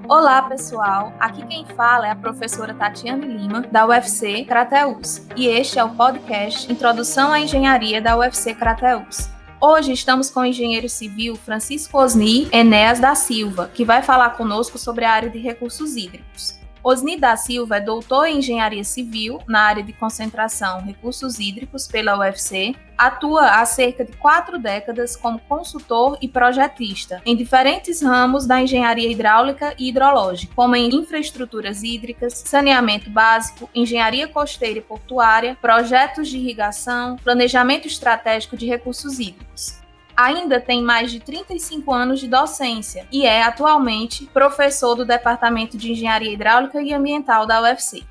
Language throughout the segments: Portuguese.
Olá, pessoal! Aqui quem fala é a professora Tatiane Lima, da UFC Crateus, e este é o podcast Introdução à Engenharia da UFC Crateus. Hoje estamos com o engenheiro civil Francisco Osni Enéas da Silva, que vai falar conosco sobre a área de recursos hídricos. Osni da Silva é doutor em engenharia civil na área de concentração recursos hídricos pela UFC, atua há cerca de 4 décadas como consultor e projetista em diferentes ramos da engenharia hidráulica e hidrológica, como em infraestruturas hídricas, saneamento básico, engenharia costeira e portuária, projetos de irrigação, planejamento estratégico de recursos hídricos. Ainda tem mais de 35 anos de docência e é, atualmente, professor do Departamento de Engenharia Hidráulica e Ambiental da UFC.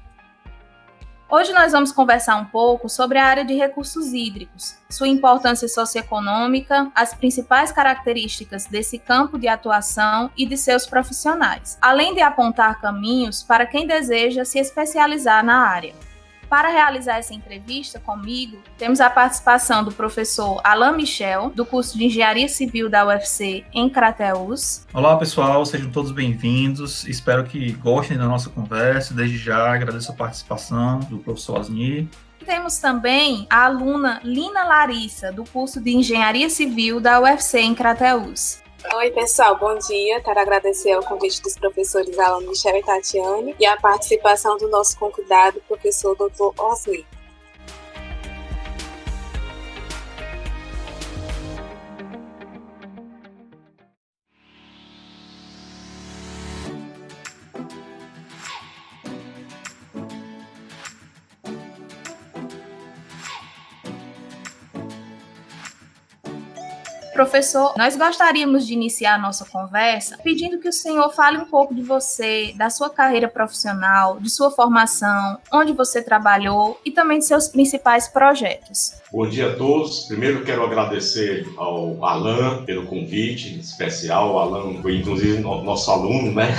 Hoje nós vamos conversar um pouco sobre a área de recursos hídricos, sua importância socioeconômica, as principais características desse campo de atuação e de seus profissionais, além de apontar caminhos para quem deseja se especializar na área. Para realizar essa entrevista comigo, temos a participação do professor Alain Michel, do curso de Engenharia Civil da UFC em Crateus. Olá, pessoal, sejam todos bem-vindos. Espero que gostem da nossa conversa. Desde já agradeço a participação do professor Osni. Temos também a aluna Lina Larissa, do curso de Engenharia Civil da UFC em Crateus. Oi, pessoal, bom dia. Quero agradecer ao convite dos professores Alain Michel e Tatiane e a participação do nosso convidado, professor Dr. Osni. Professor, nós gostaríamos de iniciar a nossa conversa pedindo que o senhor fale um pouco de você, da sua carreira profissional, de sua formação, onde você trabalhou e também de seus principais projetos. Bom dia a todos. Primeiro quero agradecer ao Alain pelo convite especial. O Alain foi inclusive nosso aluno, né?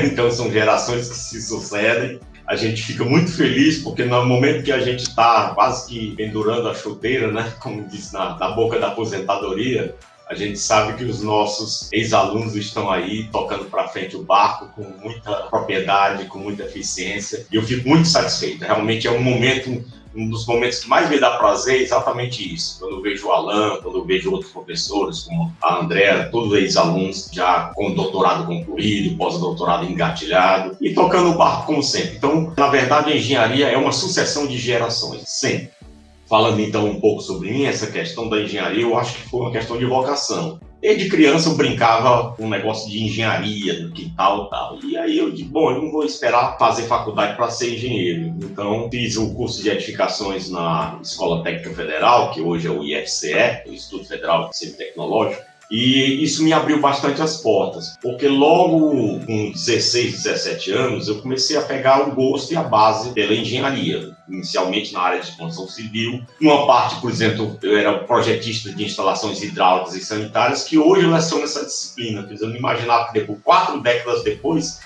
Então são gerações que se sucedem. A gente fica muito feliz porque no momento que a gente está quase que pendurando a chuteira, né, como diz na boca da aposentadoria, a gente sabe que os nossos ex-alunos estão aí tocando para frente o barco com muita propriedade, com muita eficiência, e eu fico muito satisfeito. Realmente é um dos momentos que mais me dá prazer é exatamente isso. Quando eu vejo o Alain, quando eu vejo outros professores, como a Andréa, todos ex-alunos já com doutorado concluído, pós-doutorado engatilhado, e tocando o barco como sempre. Então, na verdade, a engenharia é uma sucessão de gerações, sempre. Falando então um pouco sobre mim, essa questão da engenharia, eu acho que foi uma questão de vocação. Desde criança eu brincava com um negócio de engenharia no quintal e tal. E aí eu disse, bom, eu não vou esperar fazer faculdade para ser engenheiro. Então fiz o curso de edificações na Escola Técnica Federal, que hoje é o IFCE, o Instituto Federal de Ensino Tecnológico. E isso me abriu bastante as portas, porque logo com 16, 17 anos eu comecei a pegar o gosto e a base pela engenharia, inicialmente na área de construção civil. Uma parte, por exemplo, eu era projetista de instalações hidráulicas e sanitárias, que hoje eu leciono essa disciplina. Eu não imaginava que depois, 4 décadas depois,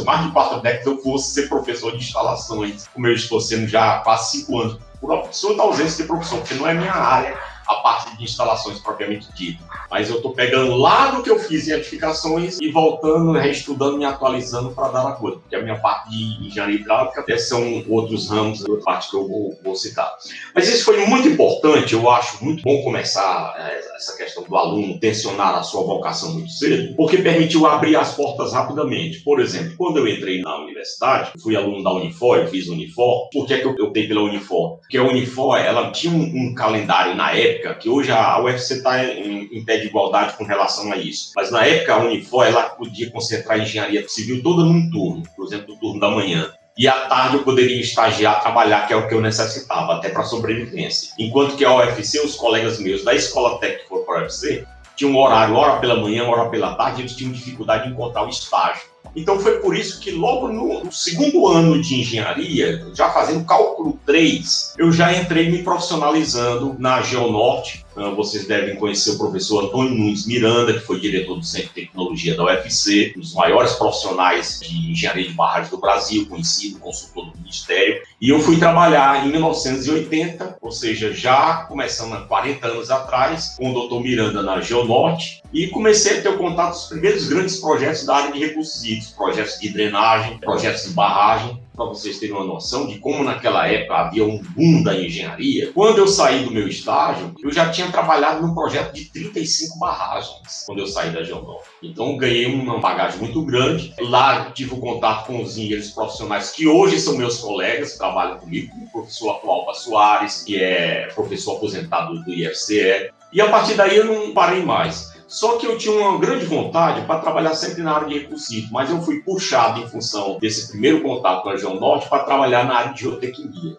mais de 4 décadas, eu fosse ser professor de instalações, como eu estou sendo já há quase 5 anos, por absoluta ausência de profissão, porque não é minha área a parte de instalações propriamente dita. Mas eu estou pegando lá do que eu fiz em edificações e voltando, reestudando, me atualizando para dar a coisa. Porque a minha parte de engenharia hidráulica são outros ramos, outra parte que eu vou citar. Mas isso foi muito importante, eu acho muito bom começar essa questão do aluno tensionar a sua vocação muito cedo, porque permitiu abrir as portas rapidamente. Por exemplo, quando eu entrei na universidade, fui aluno da Unifor, eu fiz Unifor. Por que eu optei pela Unifor? Porque a Unifor, ela tinha um calendário na época, que hoje a UFC está em pé de igualdade com relação a isso. Mas na época a Unifor, ela podia concentrar a engenharia civil toda num turno, por exemplo, no turno da manhã. E à tarde eu poderia estagiar, trabalhar, que é o que eu necessitava, até para sobrevivência. Enquanto que a UFC, os colegas meus da escola técnica que foram para a UFC, tinham um horário, hora pela manhã, hora pela tarde, eles tinham dificuldade em encontrar o estágio. Então foi por isso que logo no segundo ano de engenharia, já fazendo cálculo 3, eu já entrei me profissionalizando na Geonorte. Vocês devem conhecer o professor Antônio Nunes Miranda, que foi diretor do Centro de Tecnologia da UFC, um dos maiores profissionais de engenharia de barragens do Brasil, conhecido, consultor do Ministério. E eu fui trabalhar em 1980, ou seja, já começando há 40 anos atrás, com o Dr. Miranda na Geonorte, e comecei a ter o contato dos primeiros grandes projetos da área de recursos hídricos, projetos de drenagem, projetos de barragem, para vocês terem uma noção de como naquela época havia um boom da engenharia. Quando eu saí do meu estágio, eu já tinha trabalhado num projeto de 35 barragens, quando eu saí da Geonorte. Então ganhei uma bagagem muito grande. Lá tive o contato com os engenheiros profissionais que hoje são meus colegas, que trabalham comigo, como o professor Atualpa Soares, que é professor aposentado do IFCE. E a partir daí eu não parei mais. Só que eu tinha uma grande vontade para trabalhar sempre na área de recursos hídricos, mas eu fui puxado em função desse primeiro contato com a Geonorte para trabalhar na área de geotecnia.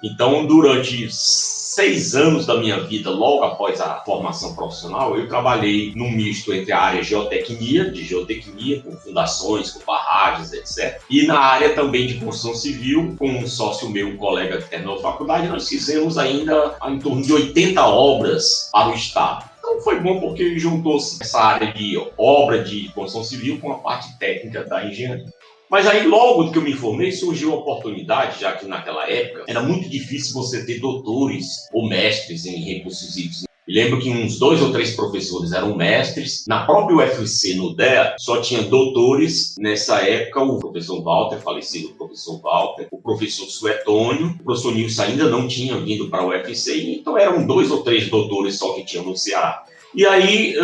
Então, durante 6 anos da minha vida, logo após a formação profissional, eu trabalhei num misto entre a área de geotecnia, com fundações, com barragens, etc. E na área também de construção civil, com um sócio meu, um colega que terminou a faculdade, nós fizemos ainda em torno de 80 obras para o Estado. Então foi bom porque juntou-se essa área de obra de construção civil com a parte técnica da engenharia. Mas aí, logo que eu me formei, surgiu a oportunidade, já que naquela época era muito difícil você ter doutores ou mestres em recursos hídricos. Me lembro que uns 2 ou 3 professores eram mestres. Na própria UFC, no DEA, só tinha doutores. Nessa época, o professor Walter, falecido professor Walter, o professor Suetônio, o professor Nilson ainda não tinha vindo para a UFC, então eram 2 ou 3 doutores só que tinham no Ceará. E aí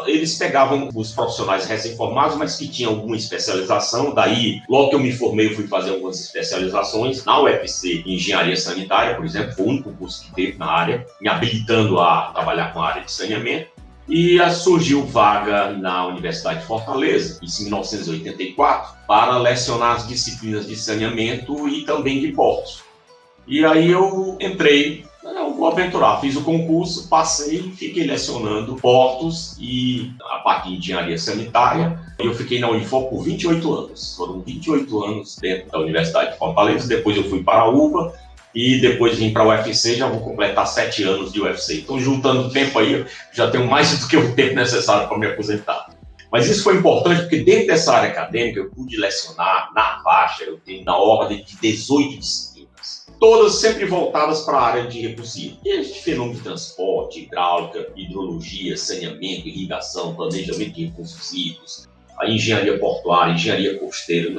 eles pegavam os profissionais recém-formados, mas que tinham alguma especialização. Daí, logo que eu me formei, eu fui fazer algumas especializações na UFC em engenharia sanitária, por exemplo, foi o único curso que teve na área, me habilitando a trabalhar com a área de saneamento. E surgiu vaga na Universidade de Fortaleza, isso em 1984, para lecionar as disciplinas de saneamento e também de portos. E aí eu entrei. Eu vou aventurar, fiz o concurso, passei e fiquei lecionando portos e a parte de engenharia sanitária. Eu fiquei na Unifor por 28 anos. Foram 28 anos dentro da Universidade de Fortaleza. Depois eu fui para a UVA e depois vim para a UFC. Já vou completar 7 anos de UFC. Então, juntando o tempo aí, já tenho mais do que o tempo necessário para me aposentar. Mas isso foi importante porque dentro dessa área acadêmica eu pude lecionar na faixa, eu tenho na ordem de 18 disciplinas. Todas sempre voltadas para a área de recursos hídricos. Desde fenômeno de transporte, hidráulica, hidrologia, saneamento, irrigação, planejamento de recursos hídricos, a engenharia portuária, engenharia costeira,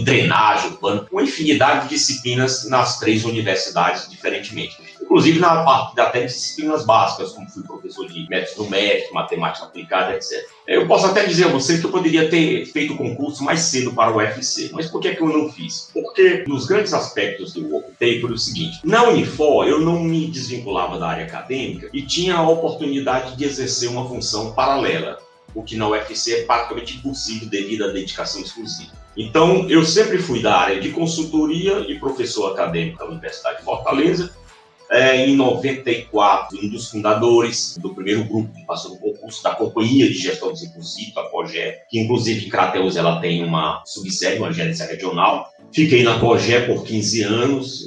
drenagem urbana, uma infinidade de disciplinas nas 3 universidades diferentemente. Inclusive na parte até de disciplinas básicas, como fui professor de métodos numéricos, matemática aplicada, etc. Eu posso até dizer a vocês que eu poderia ter feito o concurso mais cedo para o UFC, mas por que eu não fiz? Porque nos grandes aspectos que eu optei por o seguinte: na Unifor eu não me desvinculava da área acadêmica e tinha a oportunidade de exercer uma função paralela, o que na UFC é praticamente impossível devido à dedicação exclusiva. Então, eu sempre fui da área de consultoria e professor acadêmico da Universidade de Fortaleza. Em 94, um dos fundadores do primeiro grupo que passou no concurso da Companhia de Gestão dos Recursos Hídricos, a COGE, que inclusive em Crateús ela tem uma subsérie, uma gerência regional. Fiquei na COGE por 15 anos,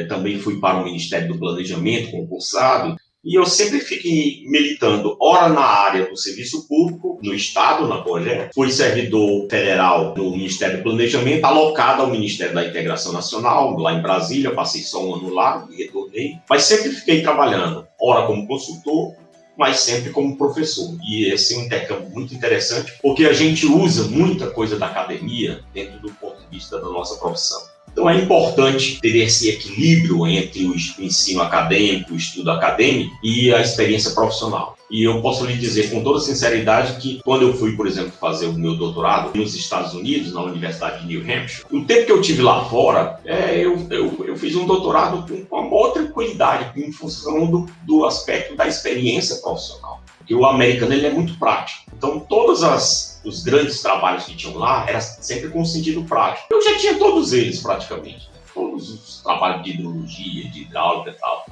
também fui para o Ministério do Planejamento, concursado. E eu sempre fiquei militando, ora na área do serviço público, no Estado, na COGE, fui servidor federal no Ministério do Planejamento, alocado ao Ministério da Integração Nacional, lá em Brasília, passei só um ano lá e retornei, mas sempre fiquei trabalhando, ora como consultor, mas sempre como professor. E esse é um intercâmbio muito interessante, porque a gente usa muita coisa da academia dentro do ponto de vista da nossa profissão. Então é importante ter esse equilíbrio entre o ensino acadêmico, o estudo acadêmico e a experiência profissional. E eu posso lhe dizer com toda sinceridade que quando eu fui, por exemplo, fazer o meu doutorado nos Estados Unidos, na Universidade de New Hampshire, o tempo que eu tive lá fora, eu fiz um doutorado com uma outra tranquilidade, em função do aspecto da experiência profissional. Porque o americano ele é muito prático. Então todos os grandes trabalhos que tinham lá era sempre com sentido prático. Eu já tinha todos eles praticamente, todos os trabalhos de hidrologia, de hidráulica e tal.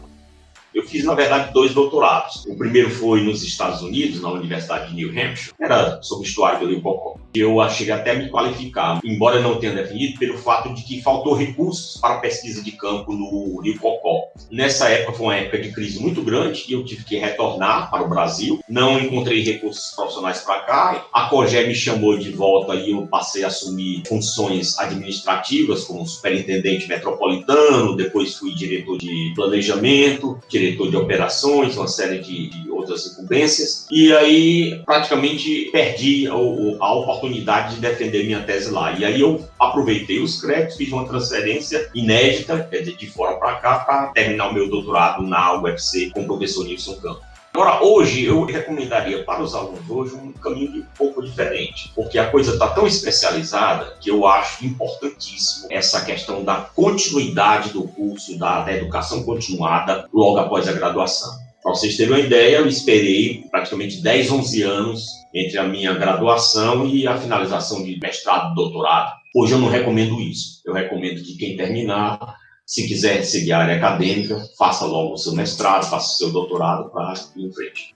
Eu fiz, na verdade, 2 doutorados. O primeiro foi nos Estados Unidos, na Universidade de New Hampshire. Era sobre o estuário do Rio Cocó. Eu cheguei até a me qualificar, embora não tenha definido, pelo fato de que faltou recursos para pesquisa de campo no Rio Cocó. Nessa época foi uma época de crise muito grande e eu tive que retornar para o Brasil. Não encontrei recursos profissionais para cá. A COGE me chamou de volta e eu passei a assumir funções administrativas como superintendente metropolitano, depois fui diretor de planejamento, diretor de operações, uma série de outras incumbências. E aí praticamente perdi a oportunidade de defender minha tese lá. E aí eu aproveitei os créditos, fiz uma transferência inédita, quer dizer, de fora para cá, para terminar o meu doutorado na UFC com o professor Nilson Campos. Agora, hoje, eu recomendaria para os alunos hoje um caminho um pouco diferente, porque a coisa está tão especializada que eu acho importantíssimo essa questão da continuidade do curso, da educação continuada logo após a graduação. Para vocês terem uma ideia, eu esperei praticamente 10, 11 anos entre a minha graduação e a finalização de mestrado e doutorado. Hoje eu não recomendo isso. Eu recomendo que quem terminar, se quiser seguir a área acadêmica, faça logo o seu mestrado, faça o seu doutorado para ir em frente.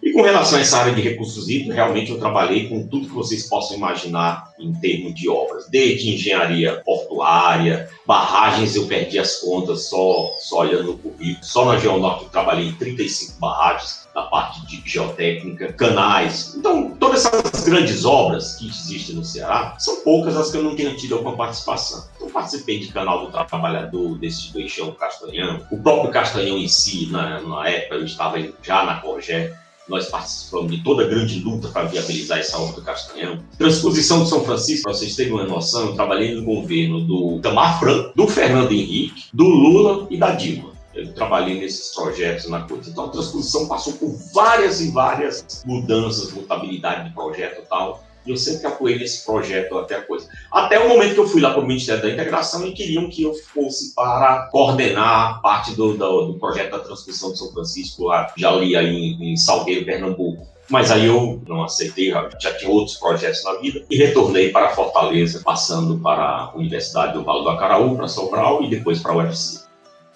E com relação a essa área de recursos hídricos, realmente eu trabalhei com tudo que vocês possam imaginar em termos de obras, desde engenharia portuária, barragens eu perdi as contas só olhando no currículo. Só na Geonorte eu trabalhei em 35 barragens, na parte de geotécnica, canais. Então, todas essas grandes obras que existem no Ceará, são poucas as que eu não tenho tido alguma participação. Então, participei de Canal do Trabalhador, desse do Eixão Castanhão. O próprio Castanhão em si, na época, eu estava já na COGE. Nós participamos de toda a grande luta para viabilizar essa obra do Castanhão. Transposição de São Francisco, para vocês terem uma noção, eu trabalhei no governo do Itamar Franco, do Fernando Henrique, do Lula e da Dilma. Eu trabalhei nesses projetos na coisa. Então, a transposição passou por várias e várias mudanças, mutabilidade de projeto e tal. E eu sempre apoiei nesse projeto até a coisa. Até o momento que eu fui lá para o Ministério da Integração e queriam que eu fosse para coordenar parte do projeto da transposição de São Francisco, lá, já ali aí em Salgueiro, Pernambuco. Mas aí eu não aceitei, já tinha outros projetos na vida, e retornei para Fortaleza, passando para a Universidade do Vale do Acaraú, para Sobral e depois para a UFC.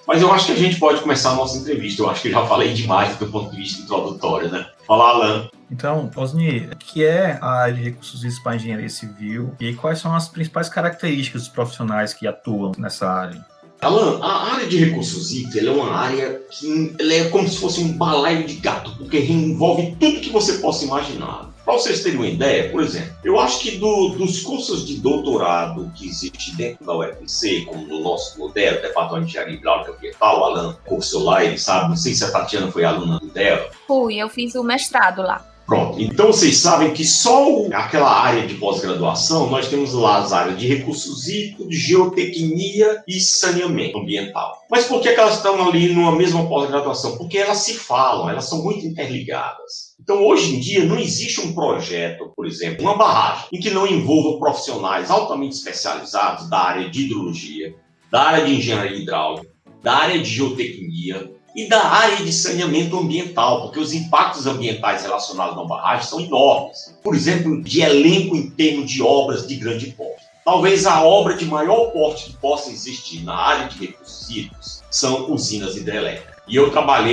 Mas eu acho que a gente pode começar a nossa entrevista. Eu acho que eu já falei demais do ponto de vista introdutório, né? Fala, Alan. Então, Osni, o que é a área de recursos hídricos para a engenharia civil e quais são as principais características dos profissionais que atuam nessa área? Alan, a área de recursos hídricos é uma área que ela é como se fosse um balaio de gato, porque envolve tudo que você possa imaginar. Para vocês terem uma ideia, por exemplo, eu acho que dos cursos de doutorado que existe dentro da UFC, como no nosso modelo, Departamento de Engenharia Hidráulica Ambiental, o Alan cursou lá, ele sabe, não sei se a Tatiana foi aluna dela. Fui, eu fiz o mestrado lá. Pronto, então vocês sabem que só aquela área de pós-graduação, nós temos lá as áreas de recursos hídricos, geotecnia e saneamento ambiental. Mas por que elas estão ali numa mesma pós-graduação? Porque elas se falam, elas são muito interligadas. Então, hoje em dia, não existe um projeto, por exemplo, uma barragem, em que não envolva profissionais altamente especializados da área de hidrologia, da área de engenharia hidráulica, da área de geotecnia, e da área de saneamento ambiental, porque os impactos ambientais relacionados a uma barragem são enormes. Por exemplo, de elenco em termos de obras de grande porte. Talvez a obra de maior porte que possa existir na área de recursos hídricos são usinas hidrelétricas. E eu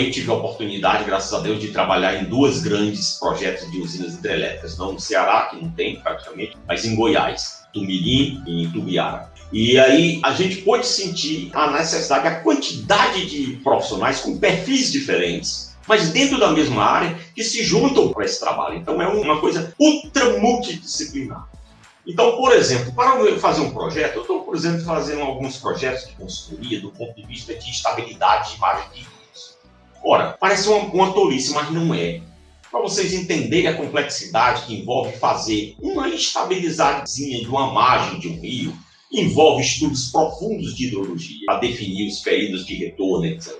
tive a oportunidade, graças a Deus, de trabalhar em 2 grandes projetos de usinas hidrelétricas, não no Ceará, que não tem praticamente, mas em Goiás, Tumirim e Itubiara. E aí a gente pôde sentir a necessidade, a quantidade de profissionais com perfis diferentes, mas dentro da mesma área, que se juntam para esse trabalho. Então é uma coisa ultra multidisciplinar. Então, por exemplo, para eu fazer um projeto, eu estou, por exemplo, fazendo alguns projetos de consultoria do ponto de vista de estabilidade de imagem de rios. Ora, parece uma tolice, mas não é. Para vocês entenderem a complexidade que envolve fazer uma estabilizadezinha de uma margem de um rio, envolve estudos profundos de hidrologia para definir os períodos de retorno, etc.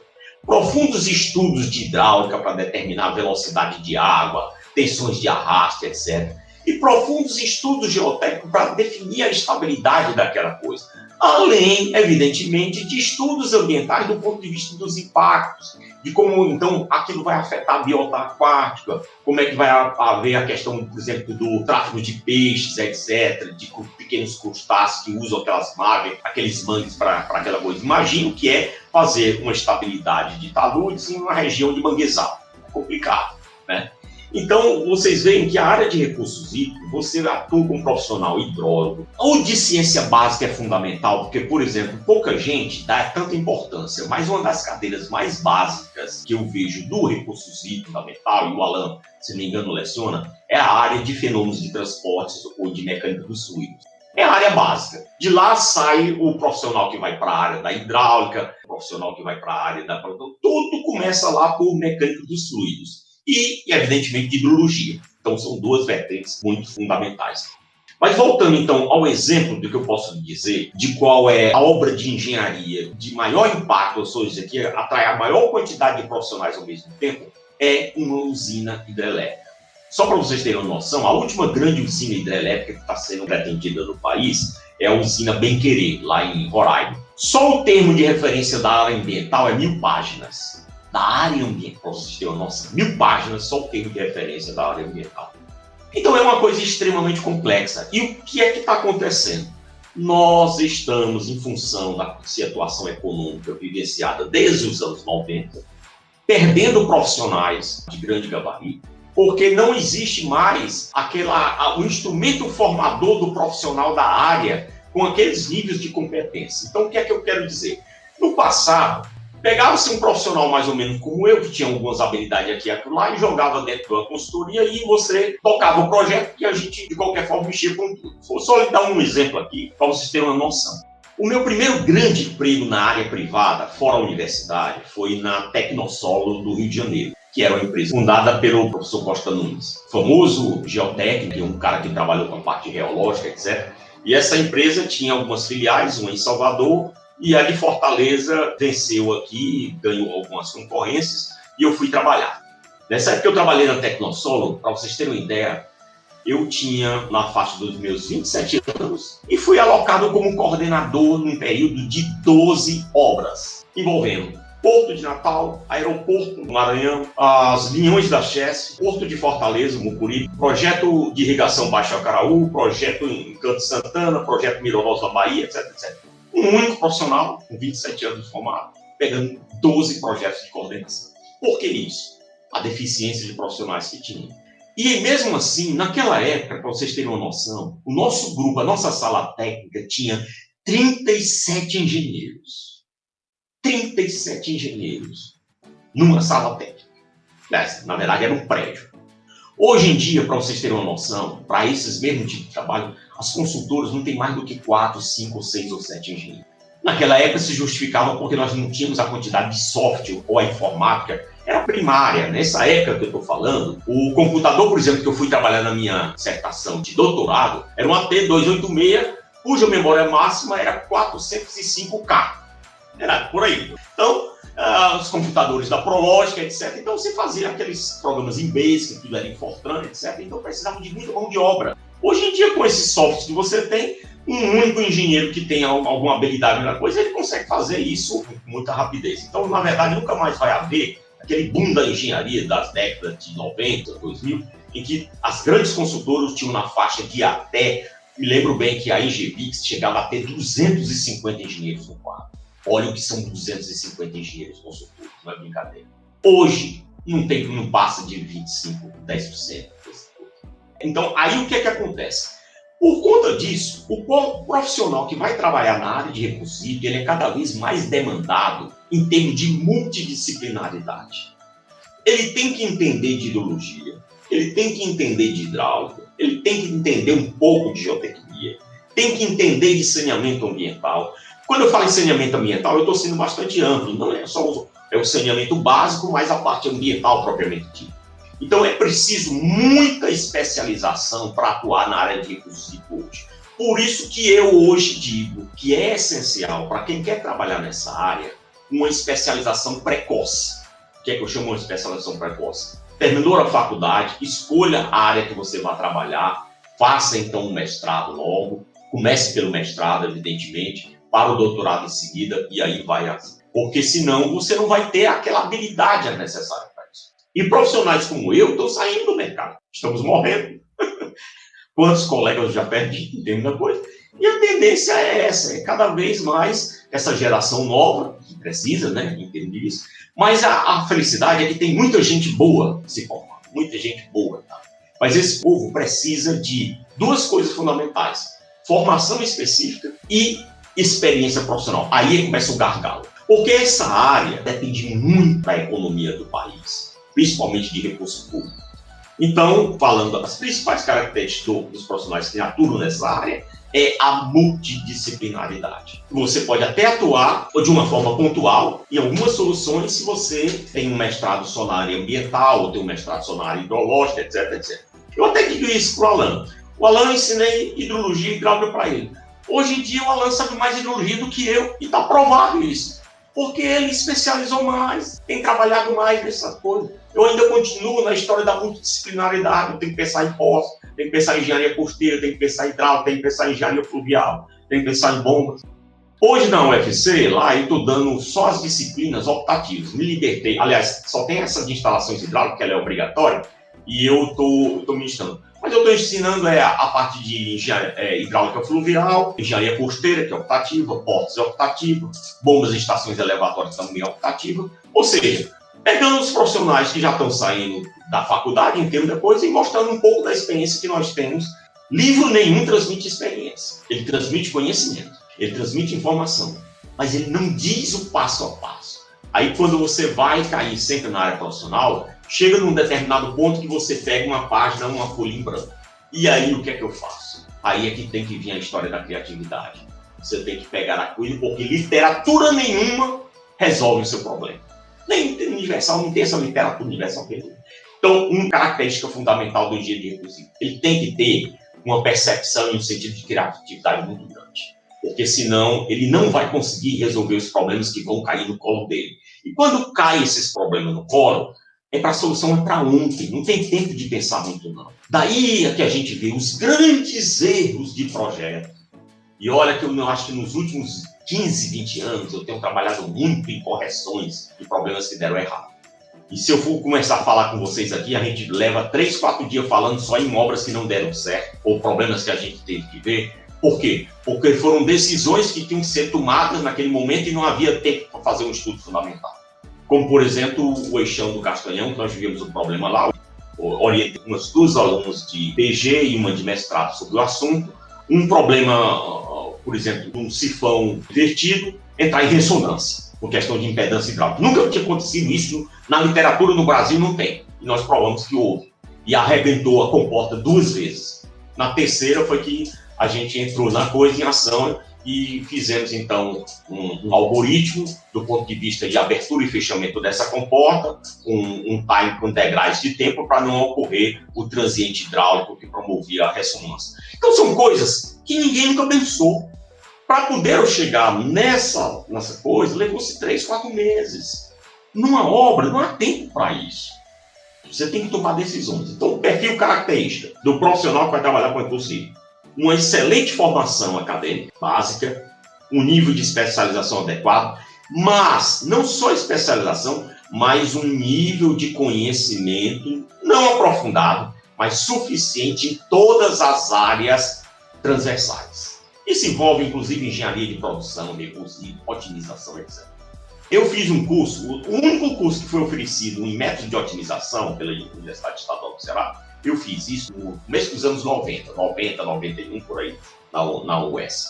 Profundos estudos de hidráulica para determinar a velocidade de água, tensões de arrasto, etc. E profundos estudos geotécnicos para definir a estabilidade daquela coisa. Além, evidentemente, de estudos ambientais do ponto de vista dos impactos, de como, então, aquilo vai afetar a biota aquática, como é que vai haver a questão, por exemplo, do tráfego de peixes, etc., de pequenos crustáceos que usam aquelas margens, aqueles mangues para aquela coisa. Imagino que é fazer uma estabilidade de taludes em uma região de manguezal. É complicado, né? Então, vocês veem que a área de recursos hídricos, você atua como profissional hidrólogo. O de ciência básica é fundamental, porque, por exemplo, pouca gente dá tanta importância, mas uma das cadeiras mais básicas que eu vejo do recursos hídricos fundamental, e o Alan, se não me engano, leciona, é a área de fenômenos de transportes ou de mecânica dos fluidos. É a área básica. De lá sai o profissional que vai para a área da hidráulica, o profissional que vai para a área da... Tudo começa lá por mecânica dos fluidos. E, evidentemente, hidrologia. Então, são duas vertentes muito fundamentais. Mas voltando, então, ao exemplo do que eu posso dizer de qual é a obra de engenharia de maior impacto, ou seja, que atrai a maior quantidade de profissionais ao mesmo tempo, é uma usina hidrelétrica. Só para vocês terem uma noção, a última grande usina hidrelétrica que está sendo pretendida no país é a usina Bem Querer, lá em Roraima. Só o termo de referência da área ambiental é 1000 páginas. Da área ambiental, para vocês terem uma noção, 1000 páginas só o termo de referência da área ambiental. Então é uma coisa extremamente complexa. E o que é que está acontecendo? Nós estamos, em função da situação econômica vivenciada desde os anos 90, perdendo profissionais de grande gabarito, porque não existe mais o instrumento formador do profissional da área com aqueles níveis de competência. Então, o que é que eu quero dizer? No passado, pegava-se um profissional mais ou menos como eu, que tinha algumas habilidades aqui e acolá, e jogava dentro de uma consultoria e você tocava o projeto que a gente, de qualquer forma, mexia com tudo. Vou só lhe dar um exemplo aqui, para vocês terem uma noção. O meu primeiro grande emprego na área privada, fora a universidade, foi na Tecnosolo do Rio de Janeiro, que era uma empresa fundada pelo professor Costa Nunes, famoso geotécnico, um cara que trabalhou com a parte geológica, etc. E essa empresa tinha algumas filiais, uma em Salvador, e a de Fortaleza venceu aqui, ganhou algumas concorrências, e eu fui trabalhar. Nessa época eu trabalhei na Tecnosolo, para vocês terem uma ideia, eu tinha na faixa dos meus 27 anos e fui alocado como coordenador num período de 12 obras, envolvendo Porto de Natal, Aeroporto do Maranhão, as Linhões da Chesse, Porto de Fortaleza, Mucuri, projeto de irrigação Baixo Acaraú, projeto em Canto Santana, projeto Mironós da Bahia, etc, etc. Um único profissional, com 27 anos de formado, pegando 12 projetos de coordenação. Por que isso? A deficiência de profissionais que tinha. E mesmo assim, naquela época, para vocês terem uma noção, o nosso grupo, a nossa sala técnica tinha 37 engenheiros. 37 engenheiros numa sala técnica. Na verdade, era um prédio. Hoje em dia, para vocês terem uma noção, para esses mesmos tipos de trabalho, as consultoras não têm mais do que 4, 5, 6 ou 7 engenheiros. Naquela época se justificava porque nós não tínhamos a quantidade de software ou a informática, era primária. Nessa época que eu estou falando, o computador, por exemplo, que eu fui trabalhar na minha dissertação de doutorado, era um AT286, cuja memória máxima era 405K. Era por aí. Então, os computadores da Prológica, etc. Então, você fazia aqueles programas em Basic, tudo era em Fortran, etc. Então, precisava de muita mão de obra. Hoje em dia, com esses softwares que você tem, um único engenheiro que tem alguma habilidade na coisa, ele consegue fazer isso com muita rapidez. Então, na verdade, nunca mais vai haver aquele boom da engenharia das décadas de 90, 2000, em que as grandes consultoras tinham na faixa de até, me lembro bem que a Engevix chegava a ter 250 engenheiros no quadro. Olha o que são 250 engenheiros consultores, não é brincadeira. Hoje, não passa de 25%, 10%. Então, aí o que é que acontece? Por conta disso, o profissional que vai trabalhar na área de recursos hídricos, ele é cada vez mais demandado em termos de multidisciplinaridade. Ele tem que entender de hidrologia, ele tem que entender de hidráulica, ele tem que entender um pouco de geotecnia, tem que entender de saneamento ambiental. Quando eu falo em saneamento ambiental, eu estou sendo bastante amplo, não é só o saneamento básico, mas a parte ambiental propriamente dita. Então é preciso muita especialização para atuar na área de recursos hídricos. Por isso que eu hoje digo que é essencial para quem quer trabalhar nessa área uma especialização precoce. O que é que eu chamo de especialização precoce? Terminou a faculdade, escolha a área que você vai trabalhar, faça então um mestrado logo, comece pelo mestrado, evidentemente, para o doutorado em seguida, e aí vai assim. Porque senão você não vai ter aquela habilidade necessária para isso. E profissionais como eu estão saindo do mercado. Estamos morrendo. Quantos colegas eu já perdi, entendo da coisa? E a tendência é essa, é cada vez mais essa geração nova, que precisa, né, entender isso, mas a felicidade é que tem muita gente boa se formando, muita gente boa, tá? Mas esse povo precisa de duas coisas fundamentais: formação específica e experiência profissional. Aí começa o gargalo. Porque essa área depende muito da economia do país, principalmente de recurso público. Então, falando das principais características dos profissionais que atuam nessa área, é a multidisciplinaridade. Você pode até atuar de uma forma pontual em algumas soluções se você tem um mestrado só na área ambiental, ou tem um mestrado só na área hidrológica, etc, etc. Eu até digo isso para o Alan. O Alan, eu ensinei hidrologia e hidráulica para ele. Hoje em dia, o Alan sabe mais hidrologia do que eu, e está provado isso. Porque ele especializou mais, tem trabalhado mais nessa coisa. Eu ainda continuo na história da multidisciplinaridade. Eu tenho que pensar em poço, tenho que pensar em engenharia costeira, tenho que pensar em hidráulica, tenho que pensar em engenharia fluvial, tenho que pensar em bombas. Hoje na UFC, lá eu estou dando só as disciplinas optativas. Me libertei. Aliás, só tem essa de instalações hidráulicas, que ela é obrigatória, e eu estou ministrando. Mas eu estou ensinando a parte de engenharia hidráulica fluvial, engenharia costeira, que é optativa, portos é optativa, bombas e estações elevatórias também é optativa. Ou seja, pegando os profissionais que já estão saindo da faculdade, em termos da coisa, e mostrando um pouco da experiência que nós temos. Livro nenhum transmite experiência. Ele transmite conhecimento, ele transmite informação, mas ele não diz o passo a passo. Aí quando você vai cair sempre na área profissional, chega num determinado ponto que você pega uma página, uma folha em branco. E aí o que é que eu faço? Aí é que tem que vir a história da criatividade. Você tem que pegar a coisa, porque literatura nenhuma resolve o seu problema. Nem universal, não tem essa literatura universal. Então, uma característica fundamental do engenheiro de recursos, ele tem que ter uma percepção e um sentido de criatividade muito grande. Porque senão ele não vai conseguir resolver os problemas que vão cair no colo dele. E quando caem esses problemas no colo, a solução é para ontem, não tem tempo de pensar muito não. Daí é que a gente vê os grandes erros de projeto. E olha que eu acho que nos últimos 15, 20 anos eu tenho trabalhado muito em correções de problemas que deram errado. E se eu for começar a falar com vocês aqui, a gente leva 3, 4 dias falando só em obras que não deram certo, ou problemas que a gente teve que ver. Por quê? Porque foram decisões que tinham que ser tomadas naquele momento e não havia tempo para fazer um estudo fundamental. Como, por exemplo, o eixão do Castanhão, que nós tivemos um problema lá. Orientei umas 2 alunos de PG e uma de mestrado sobre o assunto. Um problema, por exemplo, de um sifão vertido, entrar em ressonância, por questão de impedância hidráulica. Nunca tinha acontecido isso na literatura no Brasil, não tem. E nós provamos que houve. E arrebentou a comporta 2 vezes. Na terceira foi que a gente entrou na coisa em ação e fizemos, então, um algoritmo do ponto de vista de abertura e fechamento dessa comporta, um time com degraus de tempo para não ocorrer o transiente hidráulico que promovia a ressonância. Então, são coisas que ninguém nunca pensou. Para poder eu chegar nessa coisa, levou-se 3, 4 meses. Numa obra, não há tempo para isso. Você tem que tomar decisões. Então, o perfil característico do profissional que vai trabalhar com recurso hídrico: uma excelente formação acadêmica básica, um nível de especialização adequado, mas não só especialização, mas um nível de conhecimento não aprofundado, mas suficiente em todas as áreas transversais. Isso envolve, inclusive, engenharia de produção, recursos de otimização, etc. Eu fiz um curso, o único curso que foi oferecido em método de otimização pela Universidade Estadual do Ceará. Eu fiz isso no começo dos anos 90, 91, por aí, na UES.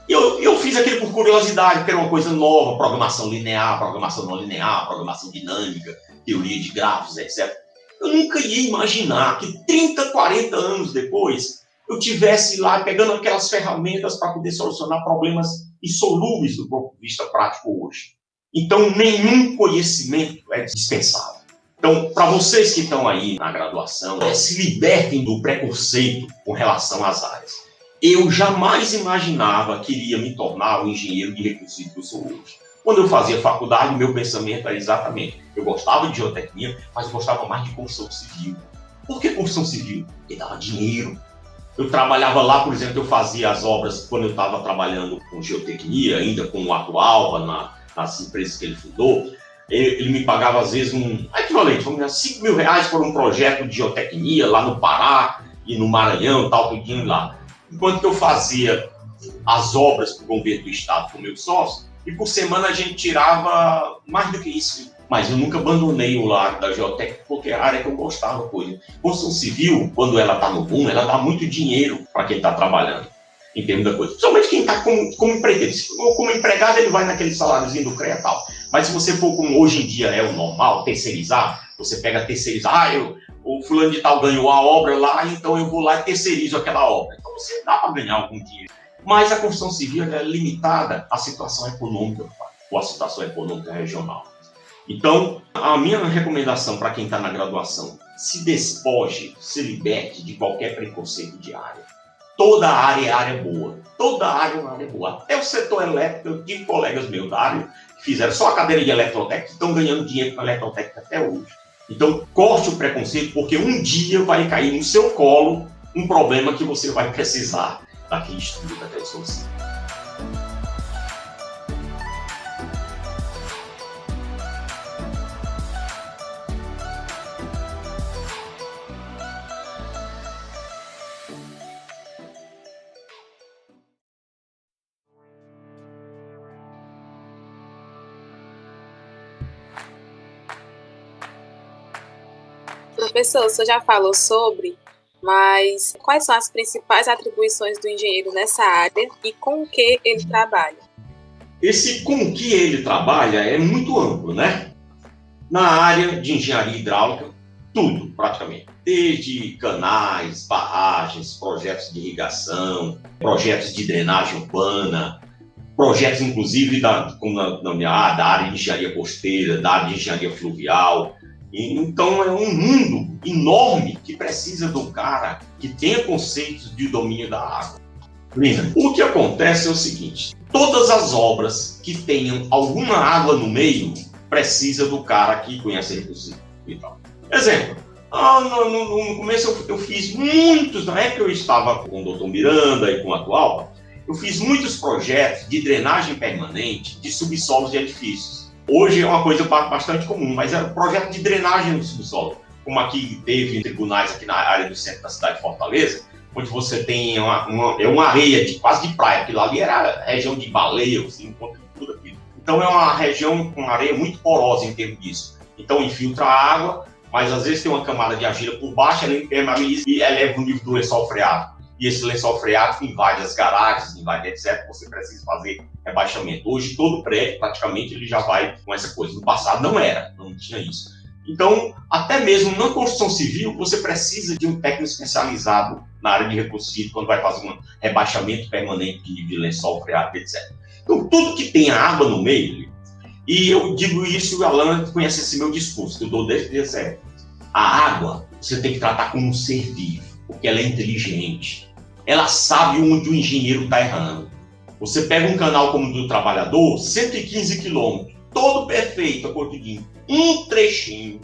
E eu fiz aquilo por curiosidade, porque era uma coisa nova: programação linear, programação não linear, programação dinâmica, teoria de grafos, etc. Eu nunca ia imaginar que 30, 40 anos depois, eu tivesse lá pegando aquelas ferramentas para poder solucionar problemas insolúveis do ponto de vista prático hoje. Então, nenhum conhecimento é dispensável. Então, para vocês que estão aí na graduação, se libertem do preconceito com relação às áreas. Eu jamais imaginava que iria me tornar um engenheiro de recursos hídricos que eu sou hoje. Quando eu fazia faculdade, meu pensamento era exatamente: eu gostava de geotecnia, mas gostava mais de construção civil. Por que construção civil? Porque dava dinheiro. Eu trabalhava lá, por exemplo, eu fazia as obras quando eu estava trabalhando com geotecnia, ainda com o Atualpa, nas empresas que ele fundou. Ele me pagava, às vezes, um equivalente, vamos dizer, R$5.000 por um projeto de geotecnia lá no Pará e no Maranhão, tal, tudinho lá. Enquanto que eu fazia as obras para o governo do estado com meu sócio, e por semana a gente tirava mais do que isso. Mas eu nunca abandonei o lado da geotécnica, porque é a área que eu gostava. Construção civil, quando ela está no boom, ela dá muito dinheiro para quem está trabalhando, em termos da coisa. Principalmente quem está como empreiteiro. Ou como empregado, ele vai naquele saláriozinho do CREA e tal. Mas se você for como hoje em dia é o normal, terceirizar, você pega terceirizar, o fulano de tal ganhou a obra lá, então eu vou lá e terceirizo aquela obra. Então você dá para ganhar algum dinheiro. Mas a construção civil é limitada à situação econômica, ou à situação econômica regional. Então, a minha recomendação para quem está na graduação, se despoje, se liberte de qualquer preconceito de área. Toda área é área boa. Toda área é uma área boa. Até o setor elétrico, eu tive colegas meus da área que fizeram só a cadeira de eletrotécnica e estão ganhando dinheiro com a eletrotécnica até hoje. Então, corte o preconceito, porque um dia vai cair no seu colo um problema que você vai precisar daquele estudo, daquela solução. Professor, o senhor já falou sobre, mas quais são as principais atribuições do engenheiro nessa área e com o que ele trabalha? Esse com o que ele trabalha é muito amplo, né? Na área de engenharia hidráulica, tudo, praticamente. Desde canais, barragens, projetos de irrigação, projetos de drenagem urbana, projetos, inclusive, como na minha área, da área de engenharia costeira, da área de engenharia fluvial. Então, é um mundo enorme que precisa de um cara que tenha conceitos de domínio da água. Lina, o que acontece é o seguinte, todas as obras que tenham alguma água no meio, precisa do cara que conhece recursos e tal. Exemplo, no começo eu fiz muitos, na época eu estava com o Dr. Miranda e com o atual, eu fiz muitos projetos de drenagem permanente de subsolos de edifícios. Hoje é uma coisa bastante comum, mas era um projeto de drenagem no subsolo, como aqui teve tribunais aqui na área do centro da cidade de Fortaleza, onde você tem uma areia quase de praia, aquilo ali era a região de baleia, você encontra tudo aquilo. Então é uma região com areia muito porosa em termos disso. Então infiltra a água, mas às vezes tem uma camada de argila por baixo, ela impermeabiliza e eleva o nível do lençol freático. E esse lençol freático invade as garagens, invade etc. Você precisa fazer rebaixamento. Hoje todo prédio praticamente ele já vai com essa coisa. No passado não tinha isso. Então, até mesmo na construção civil, você precisa de um técnico especializado na área de recursos hídricos quando vai fazer um rebaixamento permanente de lençol freático, etc. Então, tudo que tem água no meio, e eu digo isso, o Alan conhece esse meu discurso, que eu dou desde sempre. A água, você tem que tratar como um ser vivo, porque ela é inteligente. Ela sabe onde o engenheiro está errando. Você pega um canal como o do Trabalhador, 115 quilômetros, todo perfeito, acordidinho. Um trechinho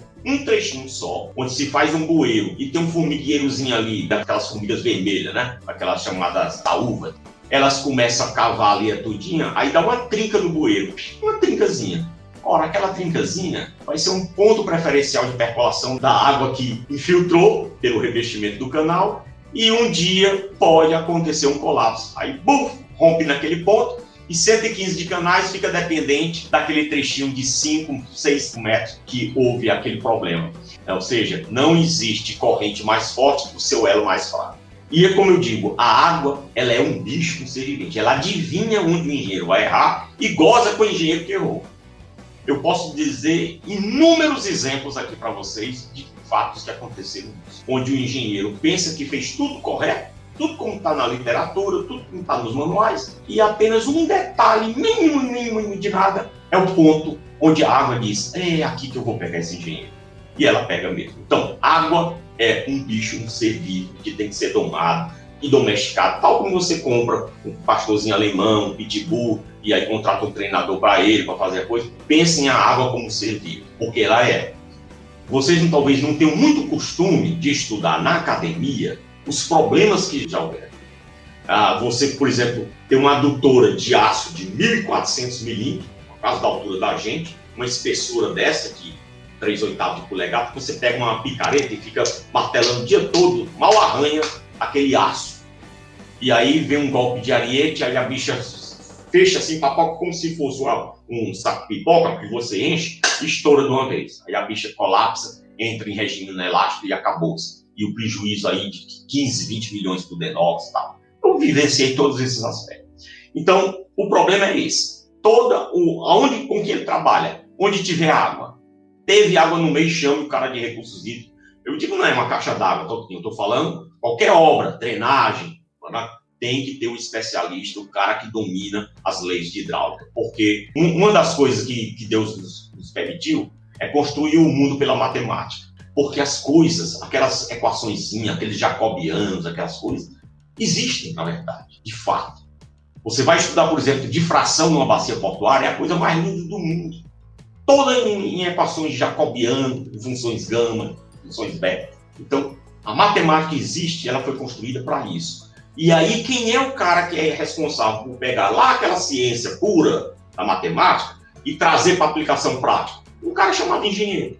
só, onde se faz um bueiro e tem um formigueirozinho ali, daquelas formigas vermelhas, né? Aquelas chamadas taúvas. Elas começam a cavar ali a tudinha, aí dá uma trinca no bueiro, uma trincazinha. Ora, aquela trincazinha vai ser um ponto preferencial de percolação da água que infiltrou pelo revestimento do canal e um dia pode acontecer um colapso. Aí, buf, rompe naquele ponto e 115 de canais fica dependente daquele trechinho de 5, 6 metros que houve aquele problema. Ou seja, não existe corrente mais forte que o seu elo mais fraco. E é como eu digo, a água ela é um bicho, um ser vivente. Ela adivinha onde o engenheiro vai errar e goza com o engenheiro que errou. Eu posso dizer inúmeros exemplos aqui para vocês de fatos que aconteceram nisso, onde o engenheiro pensa que fez tudo correto, tudo como está na literatura, tudo como está nos manuais, e apenas um detalhe mínimo de nada é o ponto onde a água diz, é aqui que eu vou pegar esse engenheiro. E ela pega mesmo. Então, água é um bicho, um ser vivo que tem que ser domado e domesticado, tal como você compra um pastorzinho alemão, um pitbull, e aí contrata um treinador para ele, para fazer a coisa. Pensem a água como um ser vivo, porque ela é. Vocês talvez não tenham muito costume de estudar na academia os problemas que já houveram. Você, por exemplo, tem uma adutora de aço de 1.400 milímetros, por causa da altura da gente, uma espessura dessa aqui, 3/8 de polegada, você pega uma picareta e fica martelando o dia todo, mal arranha aquele aço. e aí vem um golpe de ariete, aí a bicha fecha assim, papoca, como se fosse um saco de pipoca que você enche e estoura de uma vez. Aí a bicha colapsa, entra em regime inelástico e acabou-se. E o prejuízo aí de 15, 20 milhões por denox e tal. Eu vivenciei todos esses aspectos. Então, o problema é esse. Aonde com que ele trabalha, onde tiver água, teve água no meio, chama o cara de recursos hídricos. Eu digo, não é uma caixa d'água, eu estou falando qualquer obra, drenagem, tem que ter um especialista, o cara que domina as leis de hidráulica. Porque uma das coisas que Deus nos permitiu é construir o mundo pela matemática. Porque as coisas, aquelas equaçõezinhas, aqueles jacobianos, aquelas coisas, existem, na verdade, de fato. Você vai estudar, por exemplo, difração numa bacia portuária, é a coisa mais linda do mundo. Toda em equações jacobianas, funções gama, funções beta. Então, a matemática existe, ela foi construída para isso. E aí, quem é o cara que é responsável por pegar lá aquela ciência pura da matemática e trazer para aplicação prática? Um cara chamado engenheiro.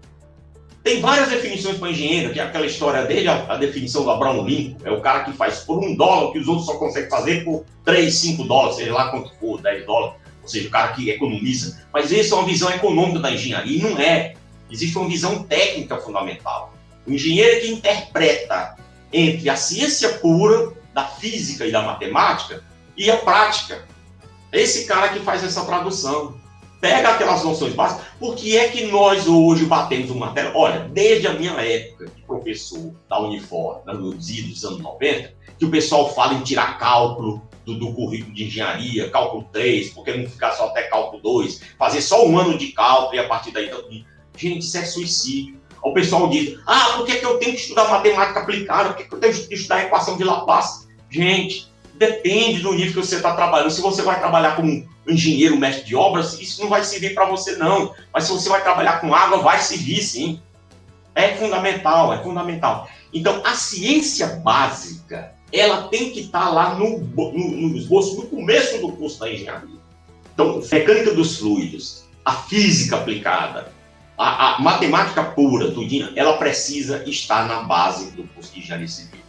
Tem várias definições para engenheiro, que é aquela história dele, a definição do Abraham Lincoln, é o cara que faz por $1 o que os outros só conseguem fazer por 3, 5 dólares, seja lá quanto for, 10 dólares, ou seja, o cara que economiza. Mas isso é uma visão econômica da engenharia, e não é. Existe uma visão técnica fundamental. O engenheiro é que interpreta entre a ciência pura, da física e da matemática, e a prática. É esse cara que faz essa tradução. Pega aquelas noções básicas. Por que é que nós hoje batemos uma matéria? Olha, desde a minha época de professor da Unifor, nos idos dos anos 90, que o pessoal fala em tirar cálculo do currículo de engenharia, cálculo 3, porque não ficar só até cálculo 2, fazer só um ano de cálculo e a partir daí... Gente, isso é suicídio. O pessoal diz, por que eu tenho que estudar matemática aplicada? Por que eu tenho que estudar a equação de Laplace? Gente, depende do nível que você está trabalhando. Se você vai trabalhar como engenheiro, mestre de obras, isso não vai servir para você, não. Mas se você vai trabalhar com água, vai servir, sim. É fundamental, é fundamental. Então, a ciência básica, ela tem que estar lá no esboço, no começo do curso da engenharia. Então, mecânica dos fluidos, a física aplicada, a matemática pura, tudinho, ela precisa estar na base do curso de engenharia civil.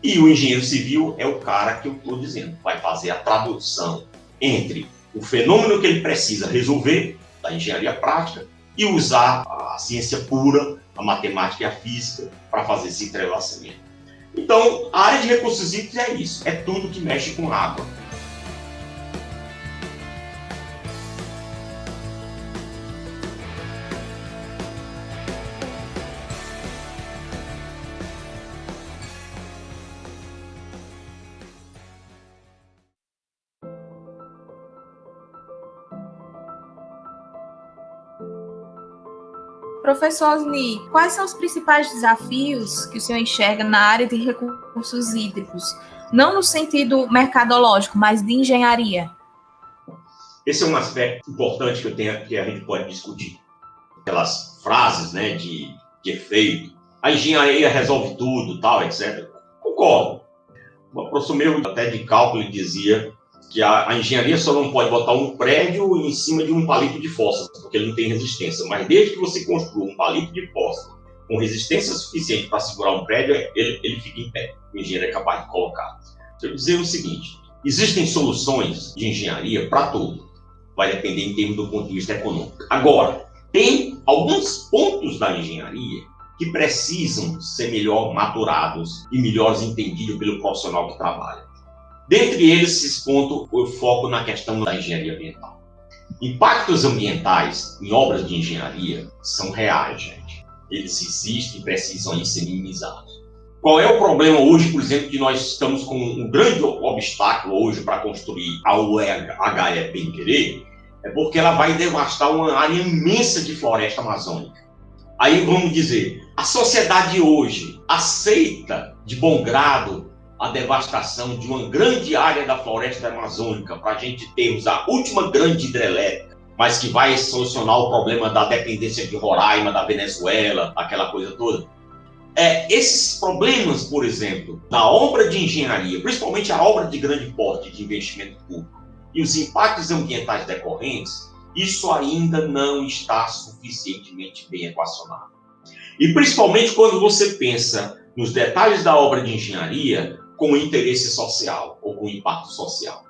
E o engenheiro civil é o cara que eu estou dizendo, vai fazer a tradução entre o fenômeno que ele precisa resolver, da engenharia prática, e usar a ciência pura, a matemática e a física, para fazer esse entrelaçamento. Então, a área de recursos hídricos é isso, é tudo que mexe com água. Professor Osni, quais são os principais desafios que o senhor enxerga na área de recursos hídricos? Não no sentido mercadológico, mas de engenharia. Esse é um aspecto importante que a gente pode discutir. Aquelas frases, né, de efeito. A engenharia resolve tudo, tal, etc. Concordo. O professor meu, até de cálculo, dizia que a engenharia só não pode botar um prédio em cima de um palito de fósforo, porque ele não tem resistência. Mas desde que você construa um palito de fósforo com resistência suficiente para segurar um prédio, ele fica em pé. O engenheiro é capaz de colocar. Eu vou dizer o seguinte, existem soluções de engenharia para tudo. Vai depender em termos do ponto de vista econômico. Agora, tem alguns pontos da engenharia que precisam ser melhor maturados e melhores entendidos pelo profissional que trabalha. Dentre eles, esses pontos, eu foco na questão da engenharia ambiental. Impactos ambientais em obras de engenharia são reais, gente. Eles existem e precisam ser minimizados. Qual é o problema hoje, por exemplo, que nós estamos com um grande obstáculo hoje para construir a UEHF em Querer? É porque ela vai devastar uma área imensa de floresta amazônica. Aí vamos dizer, a sociedade hoje aceita de bom grado a devastação de uma grande área da floresta amazônica para a gente termos a última grande hidrelétrica, mas que vai solucionar o problema da dependência de Roraima, da Venezuela, aquela coisa toda. Esses problemas, por exemplo, da obra de engenharia, principalmente a obra de grande porte de investimento público e os impactos ambientais decorrentes, isso ainda não está suficientemente bem equacionado. E principalmente quando você pensa nos detalhes da obra de engenharia, com o interesse social ou com o impacto social.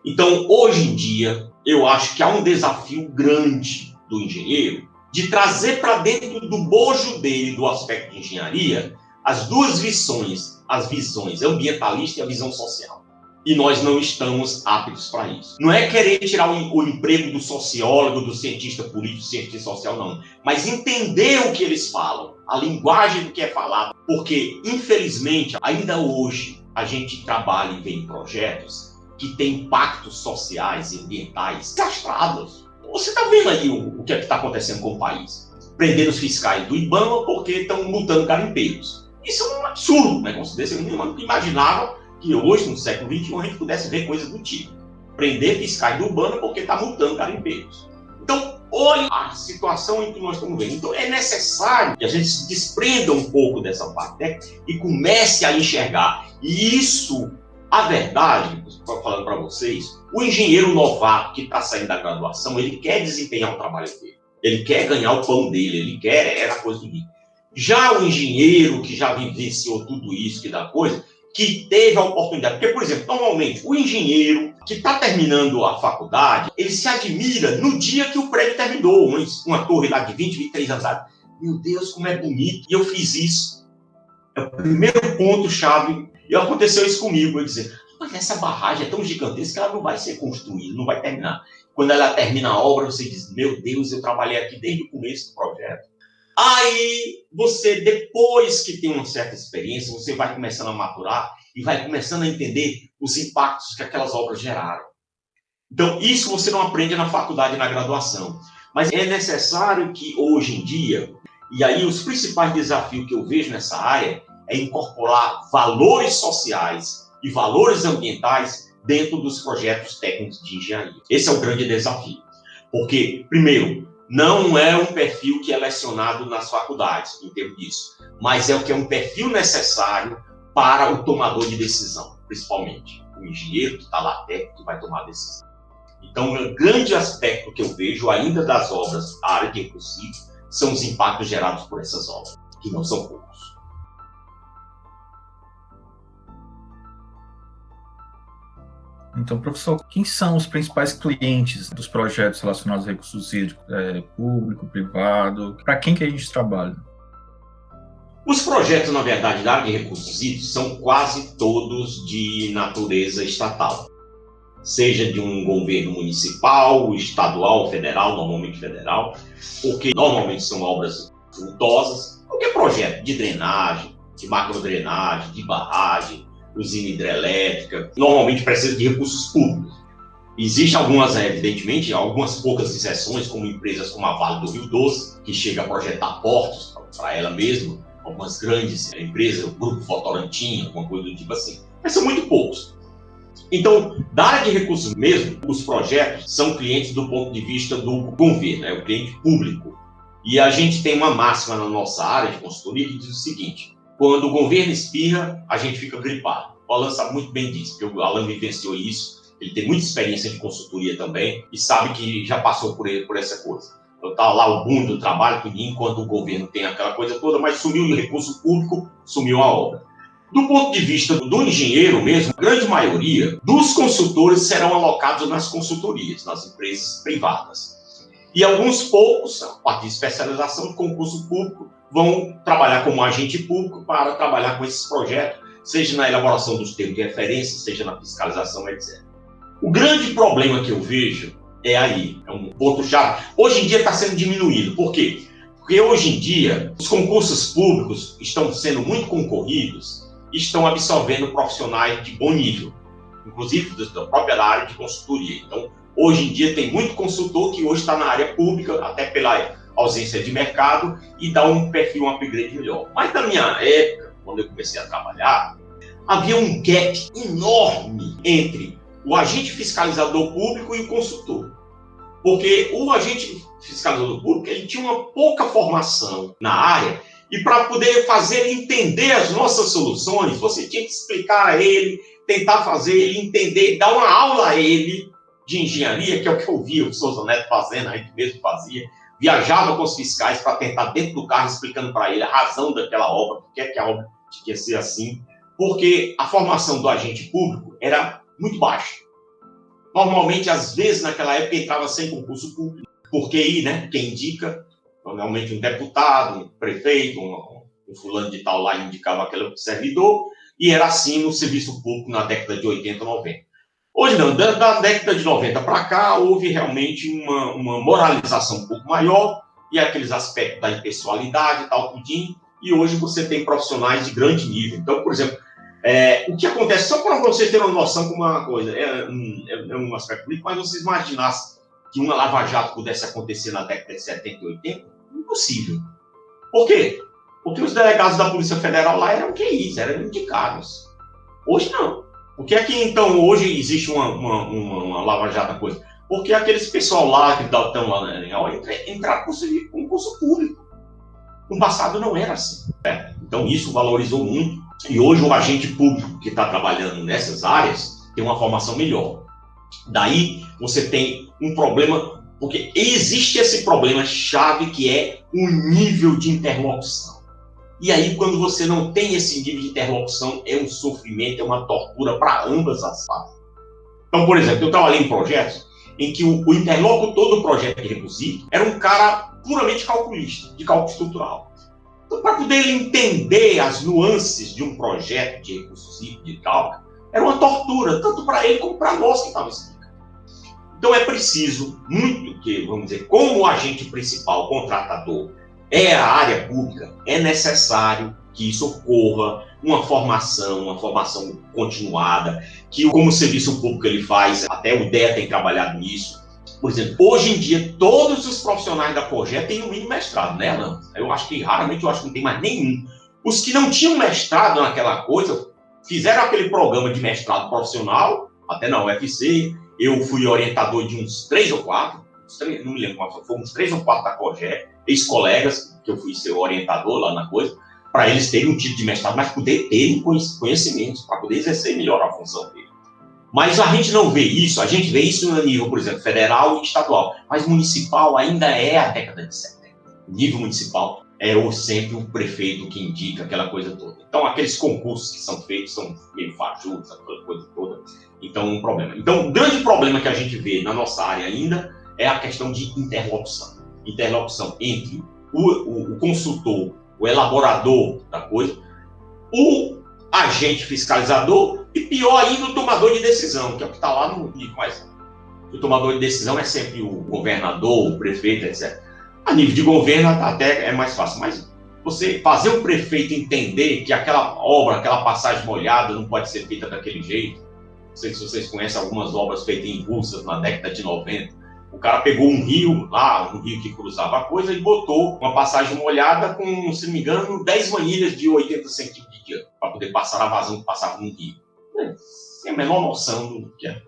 Então, hoje em dia, eu acho que há um desafio grande do engenheiro de trazer para dentro do bojo dele, do aspecto de engenharia, as duas visões, as visões ambientalista e a visão social. E nós não estamos aptos para isso. Não é querer tirar o emprego do sociólogo, do cientista político, do cientista social, não. Mas entender o que eles falam, a linguagem do que é falado. Porque, infelizmente, ainda hoje, a gente trabalha e vê em projetos que têm impactos sociais e ambientais castrados. Você está vendo aí o que é que está acontecendo com o país? Prendendo os fiscais do IBAMA porque estão multando garimpeiros. Isso é um absurdo, né? Eu não imaginava que hoje, no século XXI, a gente pudesse ver coisas do tipo. Prender fiscais do IBAMA porque está multando garimpeiros. Então, olha a situação em que nós estamos vendo. Então, é necessário que a gente se desprenda um pouco dessa parte, né? E comece a enxergar. E isso, a verdade, estou falando para vocês, o engenheiro novato que está saindo da graduação, ele quer desempenhar o trabalho dele. Ele quer ganhar o pão dele, ele quer a coisa do dia. Já o engenheiro que já vivenciou tudo isso, que dá coisa, que teve a oportunidade. Porque, por exemplo, normalmente, o engenheiro que está terminando a faculdade, ele se admira no dia que o prédio terminou, uma torre lá de 20, 23 andares. Meu Deus, como é bonito. E eu fiz isso. É o primeiro ponto-chave. E aconteceu isso comigo. Eu dizer, mas essa barragem é tão gigantesca que ela não vai ser construída, não vai terminar. Quando ela termina a obra, você diz, meu Deus, eu trabalhei aqui desde o começo do projeto. Aí, você, depois que tem uma certa experiência, você vai começando a maturar e vai começando a entender os impactos que aquelas obras geraram. Então, isso você não aprende na faculdade e na graduação. Mas é necessário que, hoje em dia, e aí os principais desafios que eu vejo nessa área é incorporar valores sociais e valores ambientais dentro dos projetos técnicos de engenharia. Esse é o grande desafio. Porque, primeiro, não é um perfil que é lecionado nas faculdades, em termos disso, mas é o que é um perfil necessário para o tomador de decisão, principalmente o engenheiro que está lá técnico que vai tomar a decisão. Então, um grande aspecto que eu vejo ainda das obras da área de recursos hídricos são os impactos gerados por essas obras, que não são poucos. Então, professor, quem são os principais clientes dos projetos relacionados a recursos hídricos? Público, privado? Para quem que a gente trabalha? Os projetos, na verdade, da área de recursos hídricos são quase todos de natureza estatal. Seja de um governo municipal, estadual, federal, normalmente federal, porque normalmente são obras vultosas, qualquer projeto de drenagem, de macrodrenagem, de barragem, usina hidrelétrica, normalmente precisa de recursos públicos. Existem algumas, evidentemente, algumas poucas exceções, como empresas como a Vale do Rio Doce, que chega a projetar portos para ela mesma, algumas grandes empresas, o Grupo Votorantim, alguma coisa do tipo assim, mas são muito poucos. Então, da área de recursos mesmo, os projetos são clientes do ponto de vista do governo, é o cliente público. E a gente tem uma máxima na nossa área de consultoria que diz o seguinte: quando o governo espirra, a gente fica gripado. O Alan sabe muito bem disso, porque o Alan vivenciou isso, ele tem muita experiência de consultoria também e sabe que já passou por essa coisa. Então tá lá o boom do trabalho, enquanto o governo tem aquela coisa toda, mas sumiu o recurso público, sumiu a obra. Do ponto de vista do engenheiro mesmo, a grande maioria dos consultores serão alocados nas consultorias, nas empresas privadas. E alguns poucos, a partir de especialização de concurso público, vão trabalhar como agente público para trabalhar com esses projetos, seja na elaboração dos termos de referência, seja na fiscalização, etc. O grande problema que eu vejo é aí, é um ponto-chave. Hoje em dia está sendo diminuído. Por quê? Porque hoje em dia os concursos públicos estão sendo muito concorridos e estão absorvendo profissionais de bom nível, inclusive da própria área de consultoria. Então, hoje em dia tem muito consultor que hoje está na área pública, até pela ausência de mercado, e dá um perfil, um upgrade melhor. Mas na minha época, quando eu comecei a trabalhar, havia um gap enorme entre o agente fiscalizador público e o consultor. Porque o agente fiscalizador público ele tinha uma pouca formação na área, e para poder fazer ele entender as nossas soluções, você tinha que explicar a ele, tentar fazer ele entender, dar uma aula a ele de engenharia, que é o que eu via o Souza Neto fazendo, a gente mesmo fazia, viajava com os fiscais para tentar dentro do carro explicando para ele a razão daquela obra, por que a obra tinha que ser assim, porque a formação do agente público era muito baixa. Normalmente, às vezes, naquela época, entrava sem concurso público, porque aí, né, quem indica, normalmente um deputado, um prefeito, um fulano de tal lá indicava aquele servidor, e era assim no serviço público na década de 80, 90. Hoje não, da década de 90 para cá, houve realmente uma moralização um pouco maior, e aqueles aspectos da impessoalidade e tal, tudinho, e hoje você tem profissionais de grande nível. Então, por exemplo, o que acontece, só para vocês terem uma noção como uma coisa, é um aspecto político, mas vocês imaginassem que uma lava-jato pudesse acontecer na década de 70 e 80? Impossível. Por quê? Porque os delegados da Polícia Federal lá eram QIs, eram indicados. Hoje não. Por que é que, então, hoje existe uma lava-jato coisa? Porque aqueles pessoal lá que estão lá na Areal entraram com concurso público. No passado não era assim. Né? Então, isso valorizou muito. E hoje o agente público que está trabalhando nessas áreas tem uma formação melhor. Daí você tem um problema, porque existe esse problema chave que é o nível de interlocução. E aí, quando você não tem esse nível de interlocução, é um sofrimento, é uma tortura para ambas as partes. Então, por exemplo, eu trabalhei em projetos em que o interlocutor do projeto de recursos hídricos era um cara puramente calculista, de cálculo estrutural. Então, para poder ele entender as nuances de um projeto de recursos hídricos de cálculo, era uma tortura, tanto para ele como para nós que estávamos explicando. Então, é preciso muito que, vamos dizer, como agente principal, contratador, é a área pública, é necessário que isso ocorra, uma formação continuada, que como o serviço público ele faz, até o DEA tem trabalhado nisso. Por exemplo, hoje em dia, todos os profissionais da Projeto têm no mínimo mestrado, né, Alan? Eu acho que raramente, que não tem mais nenhum. Os que não tinham mestrado naquela coisa, fizeram aquele programa de mestrado profissional, até na UFC, eu fui orientador de uns 3 ou 4, não me lembro quantos, foram uns 3 ou 4 da Projeto, ex-colegas, que eu fui ser orientador lá na coisa, para eles terem um tipo de mestrado, mas poder terem conhecimentos, para poder exercer melhor a função dele. Mas a gente não vê isso, a gente vê isso no nível, por exemplo, federal e estadual, mas municipal ainda é a década de 70. O nível municipal é sempre o prefeito que indica aquela coisa toda. Então, aqueles concursos que são feitos são meio fajutos, aquela coisa toda. Então, um problema. Então, o grande problema que a gente vê na nossa área ainda é a questão de interlocução. Interlocução entre o consultor, o elaborador da coisa, o agente fiscalizador e, pior ainda, o tomador de decisão, que é o que está lá no nível mais alto. O tomador de decisão é sempre o governador, o prefeito, etc. A nível de governo até é mais fácil, mas você fazer o prefeito entender que aquela obra, aquela passagem molhada não pode ser feita daquele jeito. Não sei se vocês conhecem algumas obras feitas em Russas na década de 90. O cara pegou um rio que cruzava a coisa, e botou uma passagem molhada com, se não me engano, 10 manilhas de 80 centímetros de diâmetro, para poder passar a vazão que passava no rio. Sem a menor noção do que é.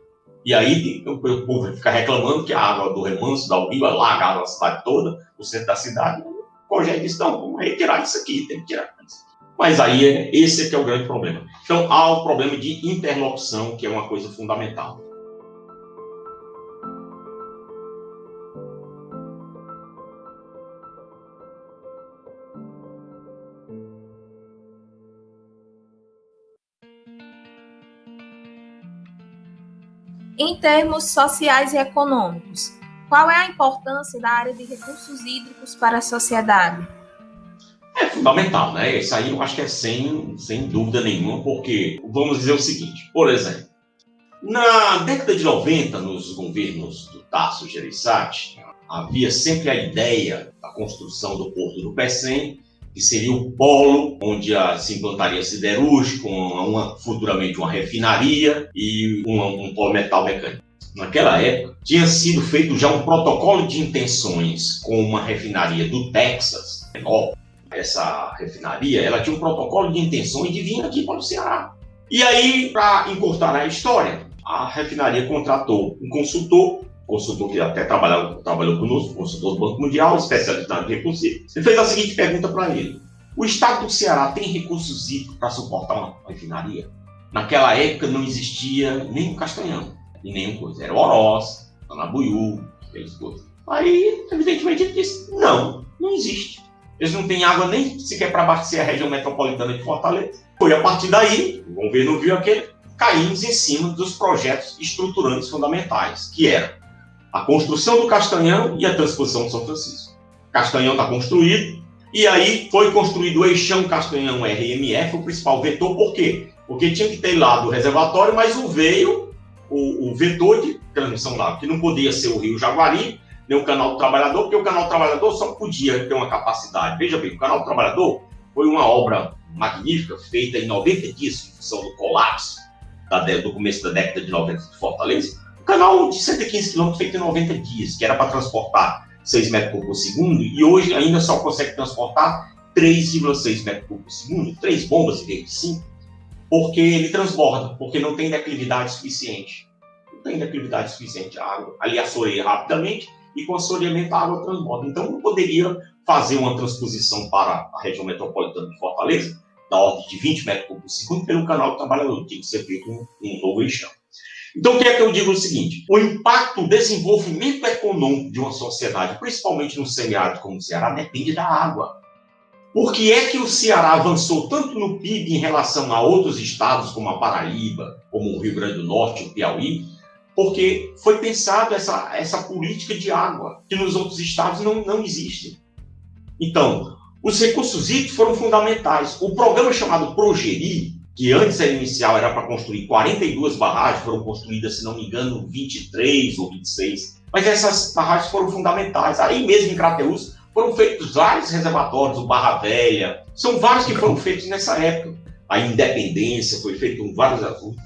E aí o povo fica reclamando que a água do remanso dá o rio, alaga a cidade toda, o centro da cidade. O Cogé disse, não, vamos retirar isso aqui, tem que tirar isso. Mas aí esse é que é o grande problema. Então há o problema de interlocução, que é uma coisa fundamental. Em termos sociais e econômicos, qual é a importância da área de recursos hídricos para a sociedade? É fundamental, né? Isso aí eu acho que é sem dúvida nenhuma, porque vamos dizer o seguinte, por exemplo, na década de 90, nos governos do Tasso Gereissati, havia sempre a ideia da construção do Porto do Pecém, que seria o polo onde se implantaria siderúrgico, futuramente uma refinaria e um polo metal mecânico. Naquela época, tinha sido feito já um protocolo de intenções com uma refinaria do Texas. Essa refinaria, ela tinha um protocolo de intenções de vir aqui para o Ceará. E aí, para encurtar a história, a refinaria contratou um consultor que até trabalhou conosco, consultor do Banco Mundial, especializado em recursos hídricos. Ele fez a seguinte pergunta para ele: o estado do Ceará tem recursos hídricos para suportar uma refinaria? Naquela época não existia nem o Castanhão, e nenhuma coisa. Era o Oroz, Anabuiú, aquelas coisas. Aí, evidentemente, ele disse: não existe. Eles não têm água nem sequer para abastecer a região metropolitana de Fortaleza. Foi a partir daí, o governo viu aquele, caímos em cima dos projetos estruturantes fundamentais, que eram a construção do Castanhão e a transposição de São Francisco. Castanhão está construído, e aí foi construído o eixão Castanhão RMF, o principal vetor. Por quê? Porque tinha que ter lá do reservatório, mas o vetor de transmissão lá, que não podia ser o Rio Jaguari, nem o Canal do Trabalhador, porque o Canal do Trabalhador só podia ter uma capacidade. Veja bem, o Canal do Trabalhador foi uma obra magnífica, feita em 90 dias, em função do colapso do começo da década de 90 de Fortaleza. Um canal de 115 km feito em 90 dias, que era para transportar 6 metros por segundo, e hoje ainda só consegue transportar 3,6 metros por segundo, 3 bombas em vez de 5, porque ele transborda, porque não tem declividade suficiente. Não tem declividade suficiente a água. Ali assoreia rapidamente, e com assoreamento a água transborda. Então não poderia fazer uma transposição para a região metropolitana de Fortaleza, da ordem de 20 metros por segundo, pelo Canal do Trabalhador. Tinha que ser feito um novo eixão. Então, o que é que eu digo o seguinte? O impacto, o desenvolvimento econômico de uma sociedade, principalmente no semiárido como o Ceará, depende da água. Por que é que o Ceará avançou tanto no PIB em relação a outros estados, como a Paraíba, como o Rio Grande do Norte, o Piauí? Porque foi pensado essa política de água, que nos outros estados não existe. Então, os recursos hídricos foram fundamentais. O programa chamado Progeri, que antes inicial era para construir 42 barragens, foram construídas, se não me engano, 23 ou 26. Mas essas barragens foram fundamentais. Aí mesmo em Crateús foram feitos vários reservatórios, o Barra Velha, são vários que foram feitos nessa época. A Independência foi feito com vários azuis.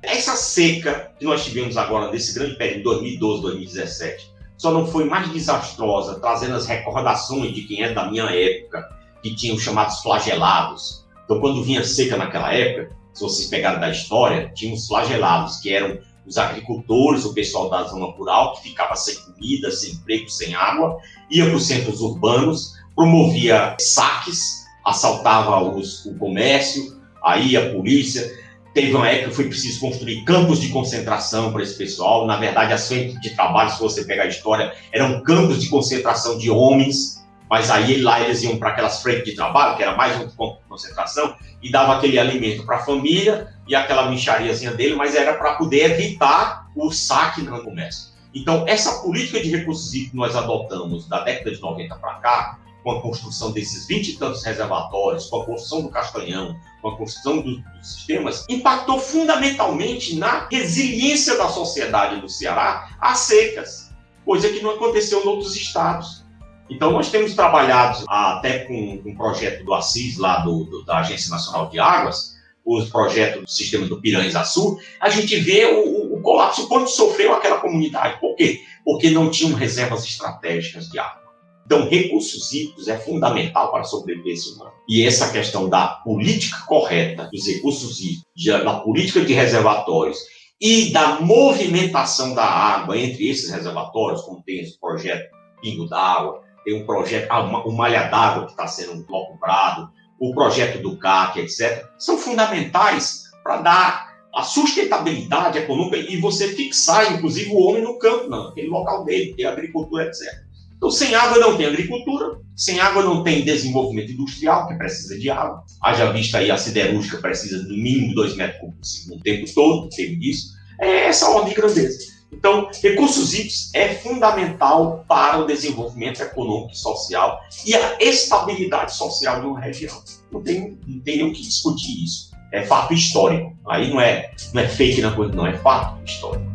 Essa seca que nós tivemos agora, nesse grande período, 2012, 2017, só não foi mais desastrosa, trazendo as recordações de quem é da minha época, que tinham os chamados flagelados. Então, quando vinha seca naquela época, se vocês pegarem da história, tinha os flagelados, que eram os agricultores, o pessoal da zona rural, que ficava sem comida, sem emprego, sem água, ia para os centros urbanos, promovia saques, assaltava o comércio, aí a polícia. Teve uma época que foi preciso construir campos de concentração para esse pessoal. Na verdade, as frentes de trabalho, se você pegar a história, eram campos de concentração de homens, mas aí lá eles iam para aquelas frentes de trabalho, que era mais um campo de concentração, e dava aquele alimento para a família e aquela mixariazinha dele, mas era para poder evitar o saque no comércio. Então, essa política de recursos hídricos que nós adotamos da década de 90 para cá, com a construção desses 20 e tantos reservatórios, com a construção do Castanhão, com a construção dos sistemas, impactou fundamentalmente na resiliência da sociedade do Ceará às secas, coisa que não aconteceu em outros estados. Então, nós temos trabalhado até com um projeto do Assis, lá da Agência Nacional de Águas, os projetos do sistema do Piranha-Açu, a gente vê o colapso, quanto sofreu aquela comunidade. Por quê? Porque não tinham reservas estratégicas de água. Então, recursos hídricos é fundamental para a sobrevivência humana. E essa questão da política correta dos recursos hídricos, da política de reservatórios e da movimentação da água entre esses reservatórios, como tem esse projeto Pingo d'Água, tem um projeto, o Malha d'Água, que está sendo comprado, o projeto do CAC, etc., são fundamentais para dar a sustentabilidade econômica e você fixar, inclusive, o homem no campo, naquele local dele, que é a agricultura, etc. Então, sem água não tem agricultura, sem água não tem desenvolvimento industrial, que precisa de água. Haja vista aí, a siderúrgica precisa de no mínimo 2 metros por segundo o tempo todo, teve disso. É essa ordem de grandeza. Então, recursos hídricos é fundamental para o desenvolvimento econômico e social e a estabilidade social de uma região. Não tem nem o que discutir isso. É fato histórico. Aí não é fake na coisa, não, é fato histórico.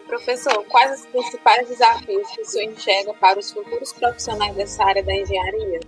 Professor, quais os principais desafios que o senhor enxerga para os futuros profissionais dessa área da engenharia?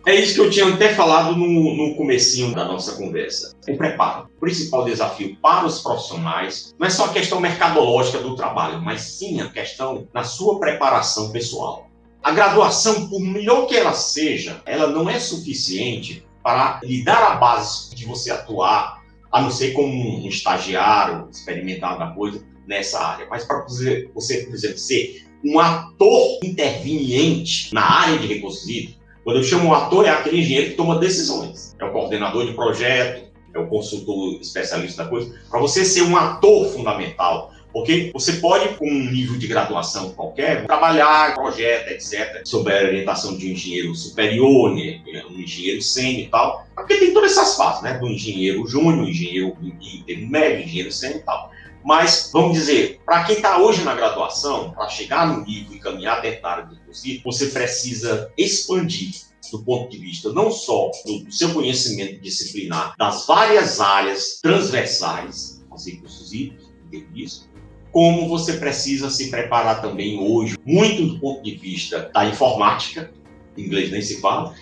É isso que eu tinha até falado no comecinho da nossa conversa. O preparo. O principal desafio para os profissionais não é só a questão mercadológica do trabalho, mas sim a questão da sua preparação pessoal. A graduação, por melhor que ela seja, ela não é suficiente para lhe dar a base de você atuar, a não ser como um estagiário experimentado na coisa, nessa área. Mas para você, por exemplo, ser um ator interveniente na área de recursos hídricos, Quando eu chamo um ator, é aquele engenheiro que toma decisões. É o coordenador de projeto, é o consultor especialista da coisa. Para você ser um ator fundamental, porque você pode, com um nível de graduação qualquer, trabalhar projeto, etc., sob a orientação de um engenheiro superior, né, um engenheiro sênior e tal, porque tem todas essas fases, né, do engenheiro júnior, engenheiro intermédio, engenheiro sênior e tal. Mas, vamos dizer, para quem está hoje na graduação, para chegar no nível e caminhar dentro da área do curso, você precisa expandir do ponto de vista não só do seu conhecimento disciplinar, das várias áreas transversais, os recursos hídricos, como você precisa se preparar também hoje, muito do ponto de vista da informática, em inglês nem se fala,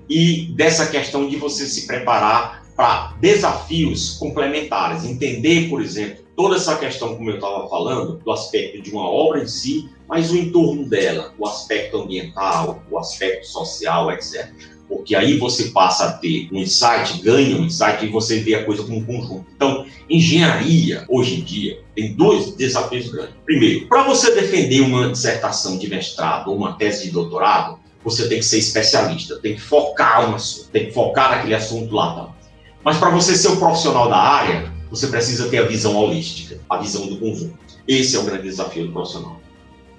e dessa questão de você se preparar para desafios complementares, entender, por exemplo, toda essa questão, como eu estava falando, do aspecto de uma obra em si, mas o entorno dela, o aspecto ambiental, o aspecto social, etc. Porque aí você passa a ter um insight, ganha um insight e você vê a coisa como um conjunto. Então, engenharia, hoje em dia, tem 2 desafios grandes. Primeiro, para você defender uma dissertação de mestrado ou uma tese de doutorado, você tem que ser especialista, tem que focar um assunto, tem que focar naquele assunto lá. Tá? Mas para você ser um profissional da área, você precisa ter a visão holística, a visão do conjunto. Esse é o grande desafio do profissional.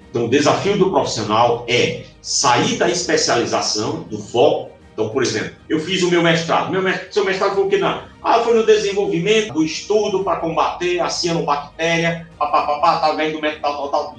Então, o desafio do profissional é sair da especialização, do foco. Então, por exemplo, eu fiz o meu mestrado. Seu mestrado foi o que não? Foi no desenvolvimento do estudo para combater a cianobactéria, através do método tal.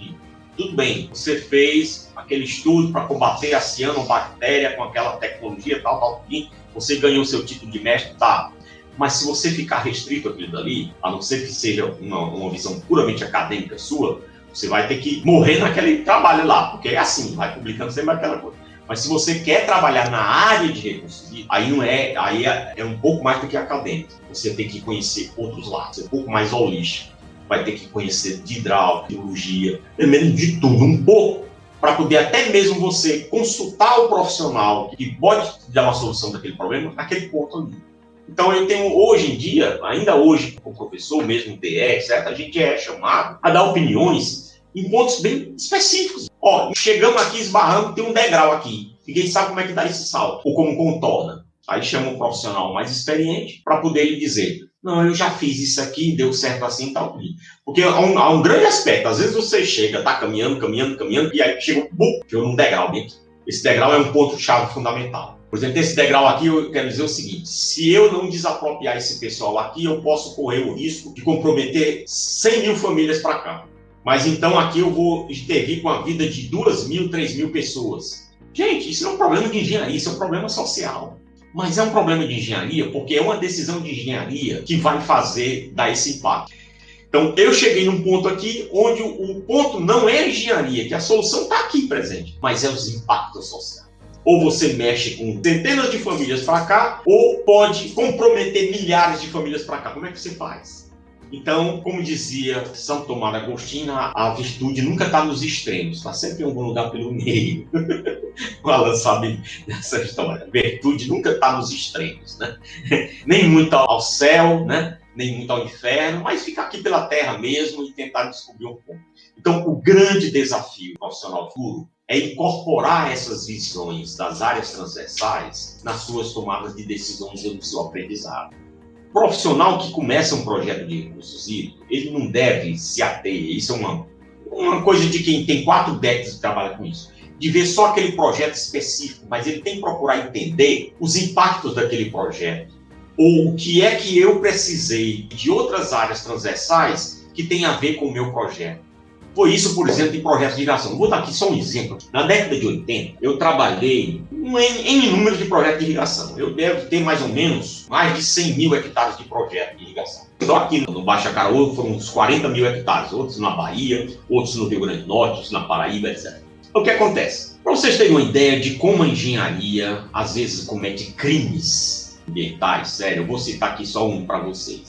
Tudo bem, você fez aquele estudo para combater a cianobactéria com aquela tecnologia, tal. Você ganhou seu título de mestre, tá. Mas se você ficar restrito àquilo dali, a não ser que seja uma visão puramente acadêmica sua, você vai ter que morrer naquele trabalho lá, porque é assim, vai publicando sempre aquela coisa. Mas se você quer trabalhar na área de recursos, aí é um pouco mais do que acadêmico. Você tem que conhecer outros lados, é um pouco mais holístico. Vai ter que conhecer de hidráulica, biologia, pelo menos de tudo, um pouco, para poder até mesmo você consultar o profissional que pode te dar uma solução daquele problema naquele ponto ali. Então, eu tenho, hoje em dia, ainda hoje, como professor, mesmo TE, certo? A gente é chamado a dar opiniões em pontos bem específicos. Chegamos aqui, esbarramos, tem um degrau aqui. Ninguém sabe como é que dá esse salto, ou como contorna. Aí chama um profissional mais experiente para poder lhe dizer, não, eu já fiz isso aqui, deu certo assim e tal. Porque há um grande aspecto. Às vezes você chega, tá caminhando, e aí chega num degrau bem aqui. Esse degrau é um ponto-chave fundamental. Por exemplo, esse degrau aqui, eu quero dizer o seguinte, se eu não desapropriar esse pessoal aqui, eu posso correr o risco de comprometer 100 mil famílias para cá. Mas então aqui eu vou intervir com a vida de 2.000, 3.000 pessoas. Gente, isso não é um problema de engenharia, isso é um problema social. Mas é um problema de engenharia porque é uma decisão de engenharia que vai dar esse impacto. Então, eu cheguei num ponto aqui onde o ponto não é a engenharia, que a solução está aqui presente, mas é os impactos sociais. Ou você mexe com centenas de famílias para cá, ou pode comprometer milhares de famílias para cá. Como é que você faz? Então, como dizia Santo Tomás de Agostinho, a virtude nunca está nos extremos, está sempre em algum lugar pelo meio. O Alan sabe dessa história. A virtude nunca está nos extremos, né? Nem muito ao céu, né? Nem muito ao inferno, mas ficar aqui pela terra mesmo e tentar descobrir um ponto. Então, o grande desafio profissional futuro é incorporar essas visões das áreas transversais nas suas tomadas de decisões e no seu aprendizado. O profissional que começa um projeto de recursos hídricos, ele não deve se ater, isso é uma coisa de quem tem 4 décadas de trabalho com isso, de ver só aquele projeto específico, mas ele tem que procurar entender os impactos daquele projeto, ou o que é que eu precisei de outras áreas transversais que tem a ver com o meu projeto. Foi isso, por exemplo, em projetos de irrigação. Vou dar aqui só um exemplo. Na década de 80, eu trabalhei em números de projetos de irrigação. Eu devo ter mais ou menos mais de 100 mil hectares de projetos de irrigação. Só aqui no Baixo Acaraú foram uns 40 mil hectares, outros na Bahia, outros no Rio Grande do Norte, outros na Paraíba, etc. O que acontece? Para vocês terem uma ideia de como a engenharia às vezes comete crimes ambientais, sério, eu vou citar aqui só um para vocês.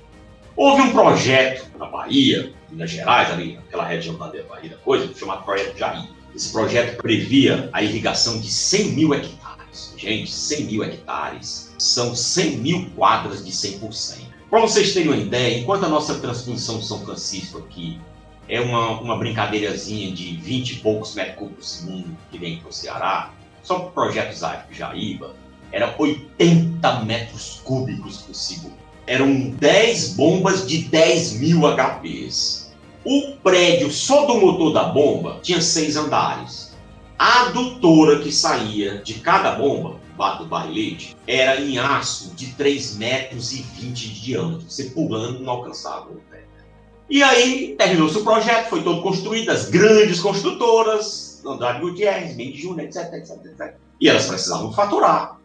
Houve um projeto na Bahia, Minas Gerais, ali naquela região da Bahia da coisa, chamado Projeto Jair. Esse projeto previa a irrigação de 100 mil hectares. Gente, 100 mil hectares são 100 mil quadras de 100%. Para vocês terem uma ideia, enquanto a nossa transposição de São Francisco aqui é uma brincadeirazinha de 20 e poucos metros cúbicos por segundo que vem para o Ceará, só para o projeto Jaíba, era 80 metros cúbicos por segundo. Eram 10 bombas de 10.000 HPs. O prédio só do motor da bomba tinha 6 andares. A adutora que saía de cada bomba, do barrilete, era em aço de 3,20 metros de diâmetro. Você pulando não alcançava o pé. E aí terminou-se o projeto, foi todo construído, as grandes construtoras, Andrade Gutierrez, Mendes Júnior, etc. E elas precisavam faturar.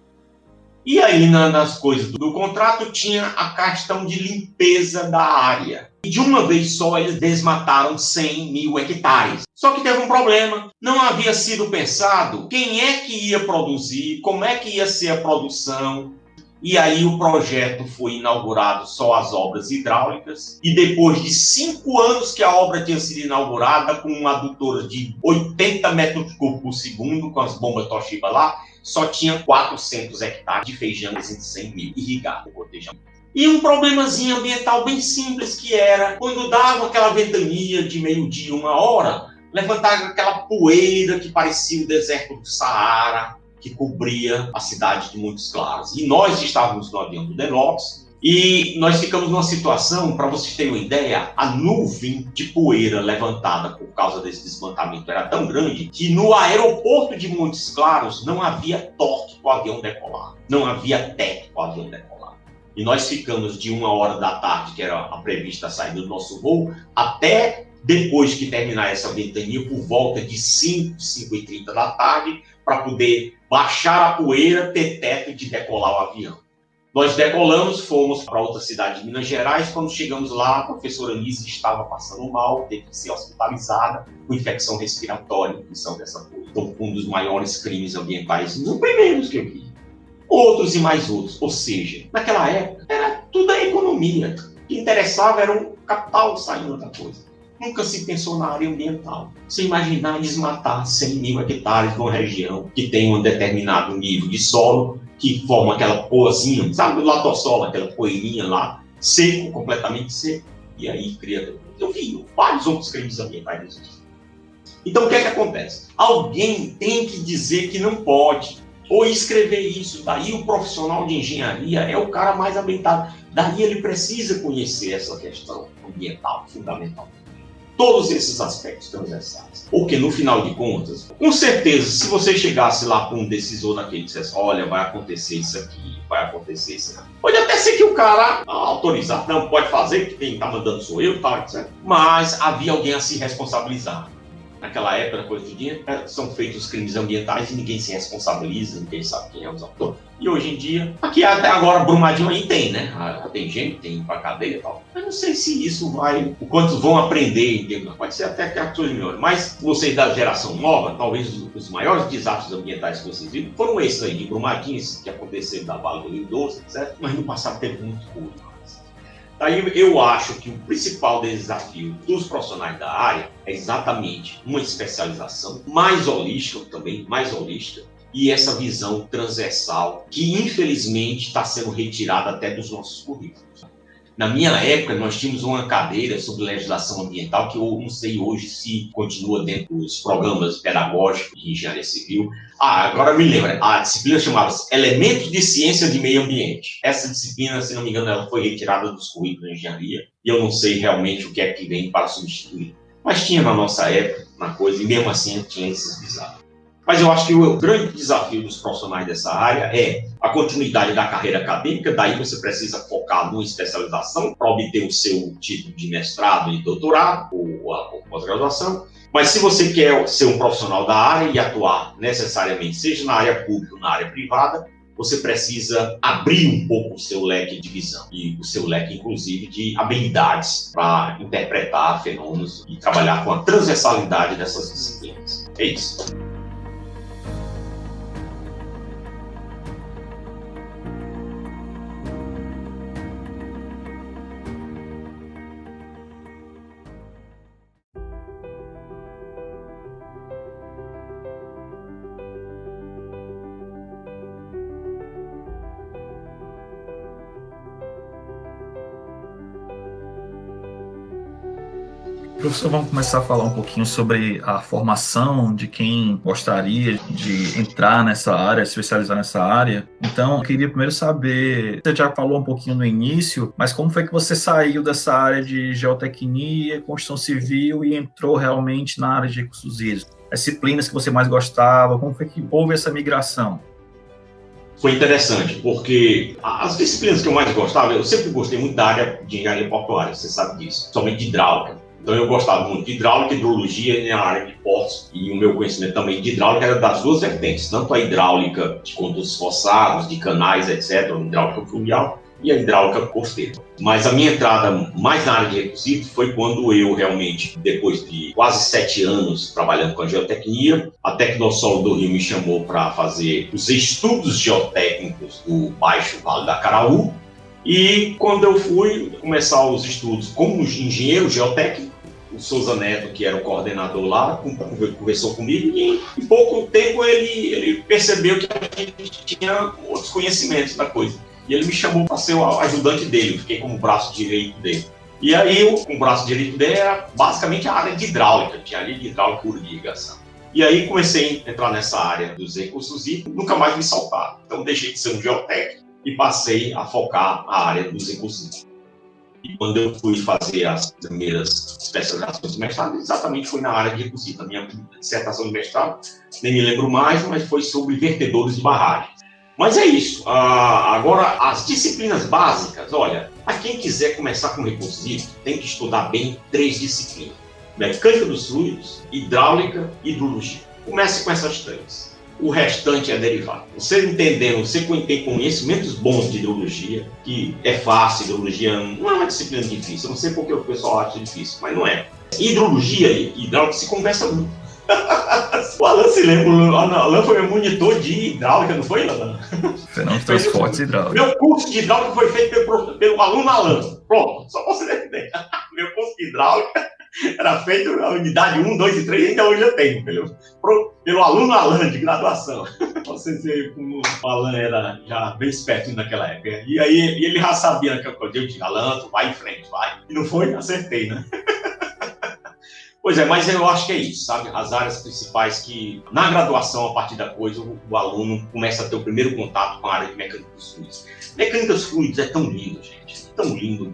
E aí, nas coisas do contrato, tinha a questão de limpeza da área. E de uma vez só, eles desmataram 100.000 hectares. Só que teve um problema. Não havia sido pensado quem é que ia produzir, como é que ia ser a produção. E aí o projeto foi inaugurado só as obras hidráulicas. E depois de 5 anos que a obra tinha sido inaugurada, com uma adutora de 80 metros cúbicos por segundo, com as bombas Toshiba lá, só tinha 400 hectares de feijão de 100.000 irrigados. E um problemazinho ambiental bem simples que era, quando dava aquela ventania de meio-dia, 1h, levantava aquela poeira que parecia o deserto do Saara, que cobria a cidade de Montes Claros. E nós estávamos no avião do Denox, e nós ficamos numa situação, para vocês terem uma ideia, a nuvem de poeira levantada por causa desse desmantelamento era tão grande que no aeroporto de Montes Claros não havia torque para o avião decolar, não havia teto para o avião decolar. E nós ficamos de 1h da tarde, que era a prevista saída do nosso voo, até depois que terminar essa ventania, por volta de 5h30 da tarde, para poder baixar a poeira, ter teto de decolar o avião. Nós decolamos, fomos para outra cidade de Minas Gerais. Quando chegamos lá, a professora Nise estava passando mal, teve que ser hospitalizada com infecção respiratória em função dessa poeira. Então, um dos maiores crimes ambientais, um dos primeiros que eu vi. Outros e mais outros. Ou seja, naquela época, era tudo a economia. O que interessava era o capital saindo da coisa. Nunca se pensou na área ambiental. Você imaginar desmatar 100.000 hectares de uma região que tem um determinado nível de solo, que forma aquela poazinha, sabe, o latossola, aquela poeirinha lá, seco, completamente seco, e aí cria... Eu vi vários outros crimes ambientais. Então, o que é que acontece? Alguém tem que dizer que não pode, ou escrever isso. Daí o profissional de engenharia é o cara mais habilitado. Daí ele precisa conhecer essa questão ambiental, fundamental. Todos esses aspectos transversais. Porque, no final de contas, com certeza, se você chegasse lá para um decisor daquele e dissesse, olha, vai acontecer isso aqui, vai acontecer isso aqui. Pode até ser que o cara autorizar, não, pode fazer, que quem está mandando sou eu, tal, etc. Mas havia alguém a se responsabilizar. Naquela época, coisa do dia, são feitos crimes ambientais e ninguém se responsabiliza, ninguém sabe quem é os autores. E hoje em dia, aqui até agora, Brumadinho aí tem, né? Tem gente, tem pra cadeia e tal. Mas não sei se isso vai... O quanto vão aprender, entendeu? Pode ser até que a coisa melhore. Mas vocês da geração nova, talvez os maiores desafios ambientais que vocês viram foram esses aí, de Brumadinho, que aconteceram da Vale do Rio Doce, etc. Mas no passado teve muito coisa. Daí eu acho que o principal desafio dos profissionais da área é exatamente uma especialização mais holística também, e essa visão transversal que infelizmente está sendo retirada até dos nossos currículos. Na minha época, nós tínhamos uma cadeira sobre legislação ambiental que eu não sei hoje se continua dentro dos programas pedagógicos de engenharia civil. Agora me lembro, a disciplina chamava-se Elementos de Ciência de Meio Ambiente. Essa disciplina, se não me engano, ela foi retirada dos currículos de engenharia e eu não sei realmente o que é que vem para substituir. Mas tinha na nossa época uma coisa e mesmo assim tinha esses desafios. Mas eu acho que o grande desafio dos profissionais dessa área é a continuidade da carreira acadêmica, daí você precisa focar numa especialização para obter o seu título de mestrado e doutorado, ou a pós-graduação. Mas se você quer ser um profissional da área e atuar necessariamente, seja na área pública ou na área privada, você precisa abrir um pouco o seu leque de visão e o seu leque, inclusive, de habilidades para interpretar fenômenos e trabalhar com a transversalidade dessas disciplinas. É isso. Professor, vamos começar a falar um pouquinho sobre a formação de quem gostaria de entrar nessa área, se especializar nessa área. Então, eu queria primeiro saber, você já falou um pouquinho no início, mas como foi que você saiu dessa área de geotecnia, construção civil e entrou realmente na área de recursos hídricos? As disciplinas que você mais gostava, como foi que houve essa migração? Foi interessante, porque as disciplinas que eu mais gostava, eu sempre gostei muito da área de engenharia portuária, você sabe disso, somente de hidráulica. Então eu gostava muito de hidráulica, hidrologia na área de portos, e o meu conhecimento também de hidráulica era das duas vertentes, tanto a hidráulica de condutos forçados, de canais, etc., a hidráulica fluvial e a hidráulica costeira. Mas a minha entrada mais na área de recursos foi quando eu realmente, depois de quase 7 anos trabalhando com a geotecnia, a Tecnosolo do Rio me chamou para fazer os estudos geotécnicos do Baixo Vale da Caraú. E quando eu fui começar os estudos como engenheiro geotécnico, o Souza Neto, que era o coordenador lá, conversou comigo e em pouco tempo ele percebeu que a gente tinha outros conhecimentos da coisa. E ele me chamou para ser o ajudante dele, eu fiquei como braço direito dele. E aí, o braço direito dele era basicamente a área de hidráulica, tinha ali de hidráulica pura de irrigação. E aí comecei a entrar nessa área dos recursos e nunca mais me saltaram. Então deixei de ser um geotécnico e passei a focar a área dos recursos. E quando eu fui fazer as primeiras especializações de mestrado, exatamente foi na área de recursos. A minha dissertação de mestrado, nem me lembro mais, mas foi sobre vertedores de barragens. Mas é isso. Agora, as disciplinas básicas, olha, para quem quiser começar com recursos hídricos, tem que estudar bem 3 disciplinas. Mecânica dos fluidos, hidráulica e hidrologia. Comece com essas 3. O restante é derivado. Você entendendo, você tem conhecimentos bons de hidrologia, que é fácil, hidrologia não é uma disciplina difícil. Eu não sei porque o pessoal acha difícil, mas não é. Hidrologia e hidráulica se conversa muito. O Alan se lembra, o Alan foi meu monitor de hidráulica, não foi, Alan? Fenômenos transportes hidráulicos. Meu curso de hidráulica foi feito pelo aluno Alan. Pronto, só para você entender. Meu curso de hidráulica era feito na unidade 1, 2 e 3, ainda hoje eu tenho, pelo aluno Alan de graduação. Você vê como o Alan era já bem esperto naquela época. E aí ele já sabia que eu disse, Alan, tu vai em frente, vai. E não foi, acertei, né? Pois é, mas eu acho que é isso, sabe? As áreas principais que, na graduação, a partir da coisa, o aluno começa a ter o primeiro contato com a área de mecânica dos fluidos. Mecânica dos fluidos é tão lindo, gente, é tão lindo.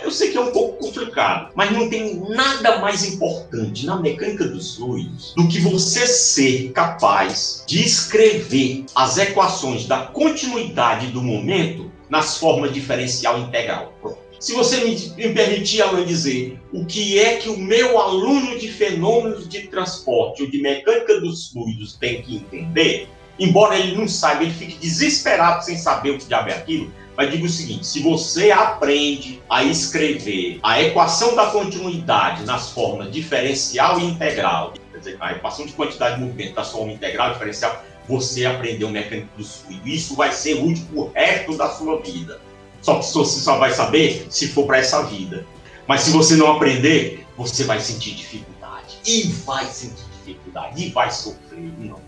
Eu sei que é um pouco complicado, mas não tem nada mais importante na mecânica dos fluidos do que você ser capaz de escrever as equações da continuidade do momento nas formas diferencial e integral. Se você me permitir, Alan, dizer o que é que o meu aluno de fenômenos de transporte ou de mecânica dos fluidos tem que entender, embora ele não saiba, ele fique desesperado sem saber o que diabo é aquilo, mas digo o seguinte, se você aprende a escrever a equação da continuidade nas formas diferencial e integral, quer dizer, a equação de quantidade de movimento das formas integral e diferencial, você aprendeu mecânica dos fluidos. Isso vai ser útil pro resto da sua vida. Só que você só vai saber se for para essa vida. Mas se você não aprender, você vai sentir dificuldade. E vai sentir dificuldade. E vai sofrer. Não.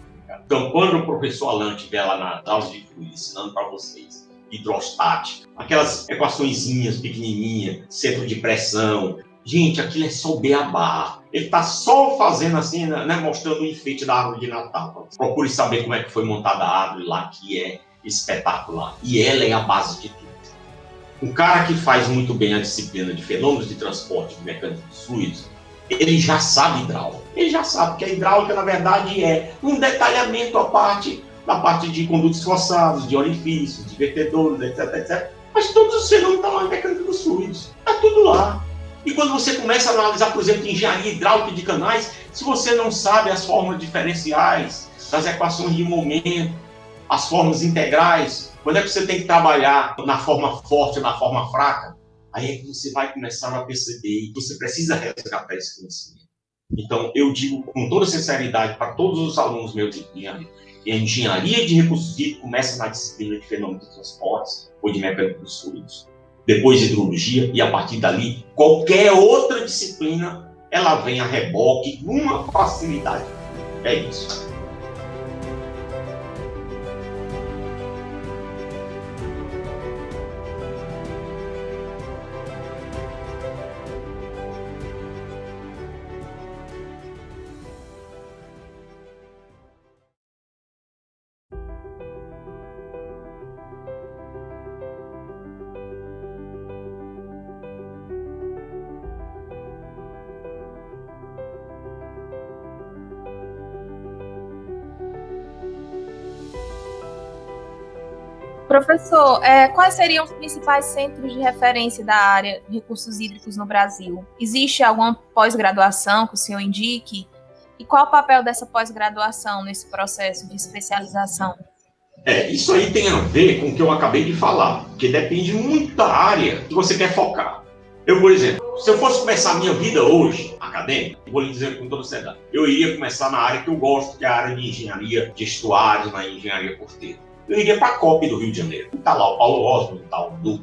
Então, quando o professor Alan estiver lá na aula de fluido ensinando para vocês hidrostática, aquelas equaçõezinhas pequenininhas, centro de pressão, gente, aquilo é só o beabá. Ele está só fazendo assim, né, mostrando o enfeite da árvore de Natal. Procure saber como é que foi montada a árvore lá, que é espetacular. E ela é a base de tudo. Um cara que faz muito bem a disciplina de fenômenos de transporte de mecânica dos fluidos, ele já sabe hidráulica. Ele já sabe que a hidráulica, na verdade, é um detalhamento à parte, da parte de condutos forçados, de orifícios, de vertedores, etc, etc. Mas todos os fenômenos estão lá na mecânica dos fluidos. Está tudo lá. E quando você começa a analisar, por exemplo, engenharia hidráulica de canais, se você não sabe as formas diferenciais, das equações de momento, as formas integrais, quando é que você tem que trabalhar na forma forte ou na forma fraca? Aí é que você vai começar a perceber que você precisa resgatar esse conhecimento. Então, eu digo com toda sinceridade para todos os alunos meus de engenharia, que a engenharia de recursos hídricos começa na disciplina de fenômenos de transportes ou de mecânica dos fluidos, depois de hidrologia, e a partir dali, qualquer outra disciplina, ela vem a reboque com uma facilidade. É isso. Professor, quais seriam os principais centros de referência da área de recursos hídricos no Brasil? Existe alguma pós-graduação que o senhor indique? E qual o papel dessa pós-graduação nesse processo de especialização? Isso aí tem a ver com o que eu acabei de falar, porque depende muito da área que você quer focar. Eu, por exemplo, se eu fosse começar a minha vida hoje, acadêmica, vou lhe dizer com toda seriedade, eu iria começar na área que eu gosto, que é a área de engenharia de estuários, na engenharia costeira. Eu iria para a COP do Rio de Janeiro. Está lá o Paulo Osmo e tal, do.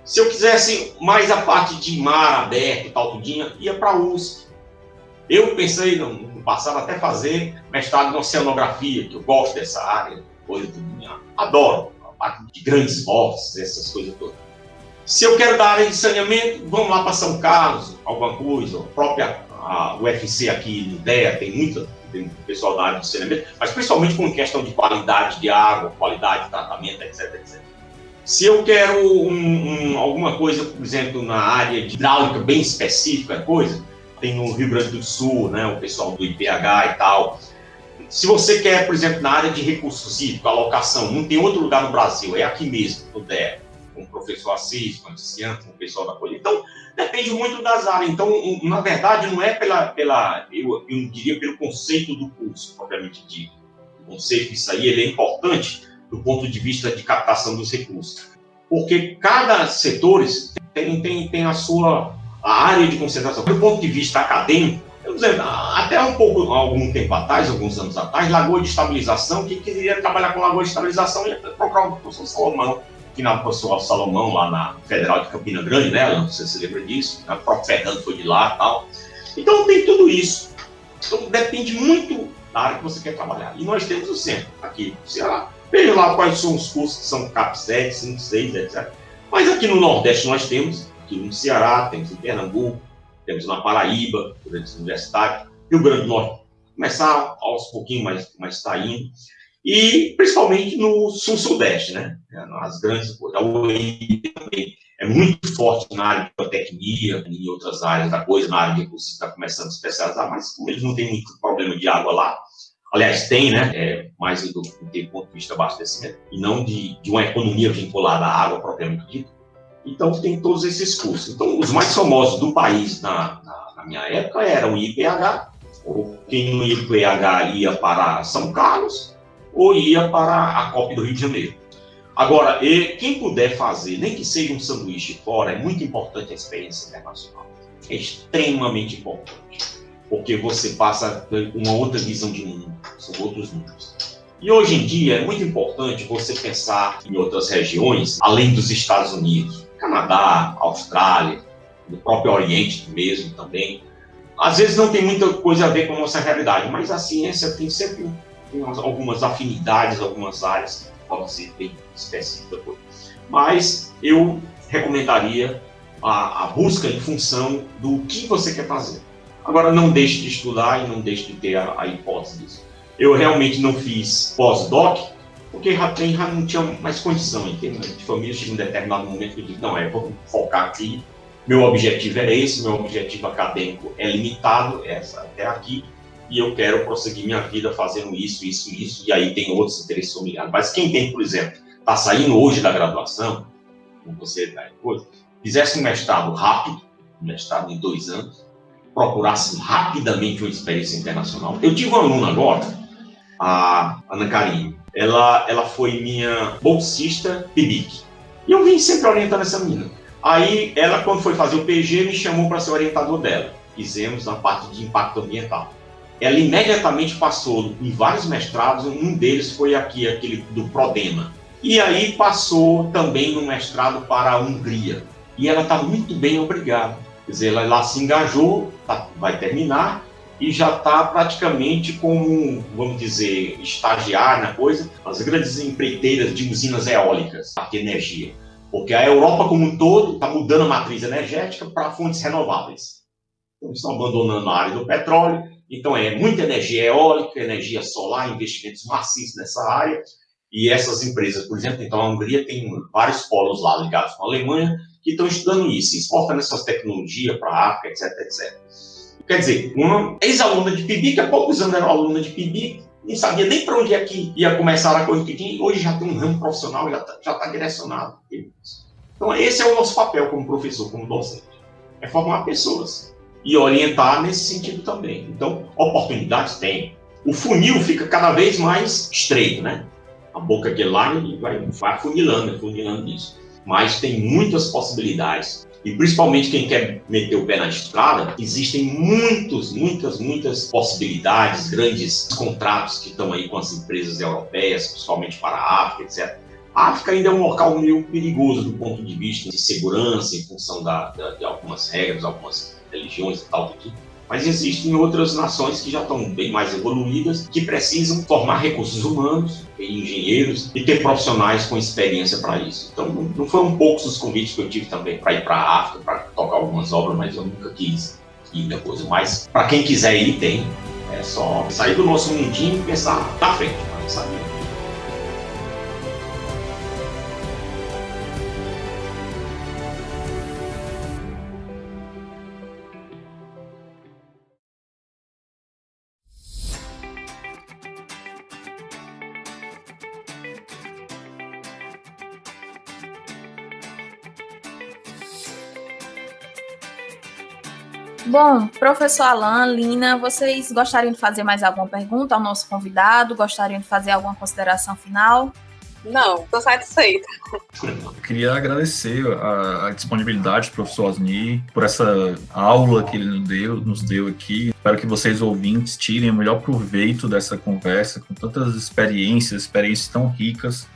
Se eu quisesse mais a parte de mar aberto e tal, tudinho, ia para a USP. Eu pensei no passado até fazer mestrado em oceanografia, que eu gosto dessa área, coisa tudinho. Adoro a parte de grandes vórtices, essas coisas todas. Se eu quero dar área de saneamento, vamos lá para São Carlos, alguma coisa. A própria UFC aqui no DEA tem pessoal da área de saneamento, mas principalmente com questão de qualidade de água, qualidade de tratamento, etc, etc. Se eu quero alguma coisa, por exemplo, na área de hidráulica bem específica, tem no Rio Grande do Sul, né, o pessoal do IPH e tal. Se você quer, por exemplo, na área de recursos hídricos, alocação, não tem outro lugar no Brasil, é aqui mesmo, no DEA, com o professor Assis, com o Anticiante, com o pessoal da Colheita. Então, depende muito das áreas. Então, na verdade, não é eu diria pelo conceito do curso, propriamente dito. O conceito, isso aí, ele é importante do ponto de vista de captação dos recursos. Porque cada setor tem a sua área de concentração. Do ponto de vista acadêmico, eu dizer, até algum tempo atrás, alguns anos atrás, lagoa de estabilização, quem queria trabalhar com lagoa de estabilização ia procurar o professor Salomão, que na professor Salomão, lá na Federal de Campina Grande, né? Não sei se você lembra disso, o próprio Fernando foi de lá e tal. Então tem tudo isso. Então depende muito da área que você quer trabalhar. E nós temos o centro aqui no Ceará. Veja lá quais são os cursos que são CAP 7, 5, 6, etc. Mas aqui no Nordeste nós temos, aqui no Ceará, temos em Pernambuco, temos na Paraíba, durante a universidade, Rio Grande do Norte, começar aos pouquinhos, mas está indo. E principalmente no Sul-Sudeste, né? As grandes coisas. A UEM também é muito forte na área de biotecnia, em outras áreas da coisa, na área de recursos está começando a especializar, mas como eles não têm muito problema de água lá, aliás, tem, né? Mais do ponto de vista de abastecimento, e não de uma economia vinculada à água propriamente dita. Então, tem todos esses cursos. Então, os mais famosos do país na minha época eram o IPH, ou quem no IPH ia para São Carlos, ou ia para a COP do Rio de Janeiro. Agora, quem puder fazer, nem que seja um sanduíche fora, é muito importante a experiência internacional. É extremamente importante, porque você passa uma outra visão de mundo, são outros números. E hoje em dia é muito importante você pensar em outras regiões, além dos Estados Unidos, Canadá, Austrália, no próprio Oriente mesmo também. Às vezes não tem muita coisa a ver com a nossa realidade, mas a ciência tem sempre algumas afinidades, algumas áreas que podem ser bem específicas. Mas eu recomendaria a busca em função do que você quer fazer. Agora, não deixe de estudar e não deixe de ter a hipótese disso. Eu realmente não fiz pós-doc, porque já não tinha mais condição, em termos de família, chega um determinado momento que eu digo, não, vou focar aqui, meu objetivo é esse, meu objetivo acadêmico é limitado, até aqui, e eu quero prosseguir minha vida fazendo isso, e aí tem outros interesses familiares. Mas quem tem, por exemplo, está saindo hoje da graduação, como você fizesse um mestrado rápido, um mestrado em 2 anos, procurasse rapidamente uma experiência internacional. Eu tive uma aluna agora, a Ana Carinho, ela foi minha bolsista PIBIC, e eu vim sempre orientando essa menina. Aí ela, quando foi fazer o PG, me chamou para ser orientador dela. Fizemos na parte de impacto ambiental. Ela imediatamente passou em vários mestrados, um deles foi aquele do Prodema. E aí passou também no mestrado para a Hungria. E ela está muito bem, obrigada. Quer dizer, ela lá se engajou, vai terminar, e já está praticamente como, vamos dizer, estagiária na coisa, as grandes empreiteiras de usinas eólicas, de energia. Porque a Europa como um todo está mudando a matriz energética para fontes renováveis. Então, estão abandonando a área do petróleo. Então, é muita energia eólica, energia solar, investimentos maciços nessa área. E essas empresas, por exemplo, então a Hungria tem vários polos lá ligados com a Alemanha que estão estudando isso, exportando essas tecnologias para a África, etc, etc. Quer dizer, uma ex-aluna de PIBIC, há poucos anos era aluna de PIBIC, nem sabia nem para onde é que ia começar a coisa que tinha, e hoje já tem um ramo profissional, já tá direcionado. Então, esse é o nosso papel como professor, como docente, é formar pessoas e orientar nesse sentido também. Então, oportunidades tem. O funil fica cada vez mais estreito, né? A boca aquele lá vai afunilando isso. Mas tem muitas possibilidades. E principalmente quem quer meter o pé na estrada, existem muitas possibilidades, grandes contratos que estão aí com as empresas europeias, principalmente para a África, etc. A África ainda é um local meio perigoso do ponto de vista de segurança, em função de algumas regras, algumas religiões e tal, mas existem outras nações que já estão bem mais evoluídas, que precisam formar recursos humanos, engenheiros e ter profissionais com experiência para isso. Então, não foram poucos os convites que eu tive também para ir para a África, para tocar algumas obras, mas eu nunca quis ir depois. Mas, para quem quiser ir, tem. É só sair do nosso mundinho e pensar na frente, sabe? Bom, professor Alan, Lina, vocês gostariam de fazer mais alguma pergunta ao nosso convidado? Gostariam de fazer alguma consideração final? Não, estou satisfeita. Eu queria agradecer a disponibilidade do professor Osni por essa aula que ele nos deu aqui. Espero que vocês, ouvintes, tirem o melhor proveito dessa conversa, com tantas experiências tão ricas.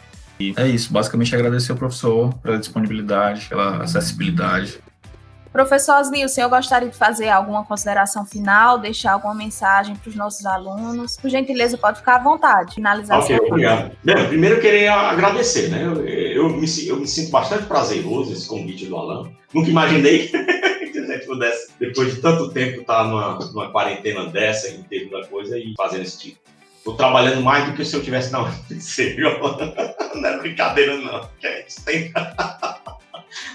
E é isso, basicamente agradecer ao professor pela disponibilidade, pela acessibilidade. Professor Osni, o senhor gostaria de fazer alguma consideração final, deixar alguma mensagem para os nossos alunos? Por gentileza, pode ficar à vontade, finalizar. Ok, obrigado. Bem, primeiro eu queria agradecer, né? Eu me sinto bastante prazeroso esse convite do Alan. Nunca imaginei que a gente pudesse, depois de tanto tempo, estar numa quarentena dessa, em termos da coisa, e fazendo esse tipo. Estou trabalhando mais do que se eu tivesse na UFC. Não é brincadeira, não. Que a gente tem.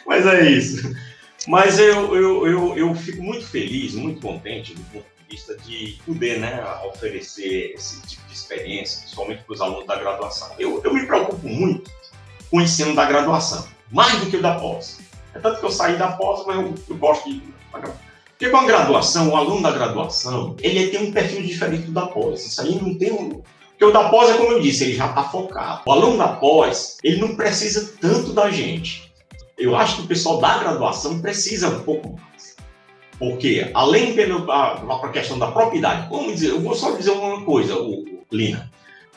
Mas é isso. Mas eu fico muito feliz, muito contente do ponto de vista de poder, né, oferecer esse tipo de experiência, principalmente para os alunos da graduação. Eu me preocupo muito com o ensino da graduação, mais do que o da pós. É tanto que eu saí da pós, mas eu gosto de... Porque com a graduação, o aluno da graduação, ele tem um perfil diferente do da pós. Isso aí não tem um... Porque o da pós é como eu disse, ele já está focado. O aluno da pós, ele não precisa tanto da gente. Eu acho que o pessoal da graduação precisa um pouco mais. Porque, além da questão da propriedade, vamos dizer, eu vou só dizer uma coisa, Lina.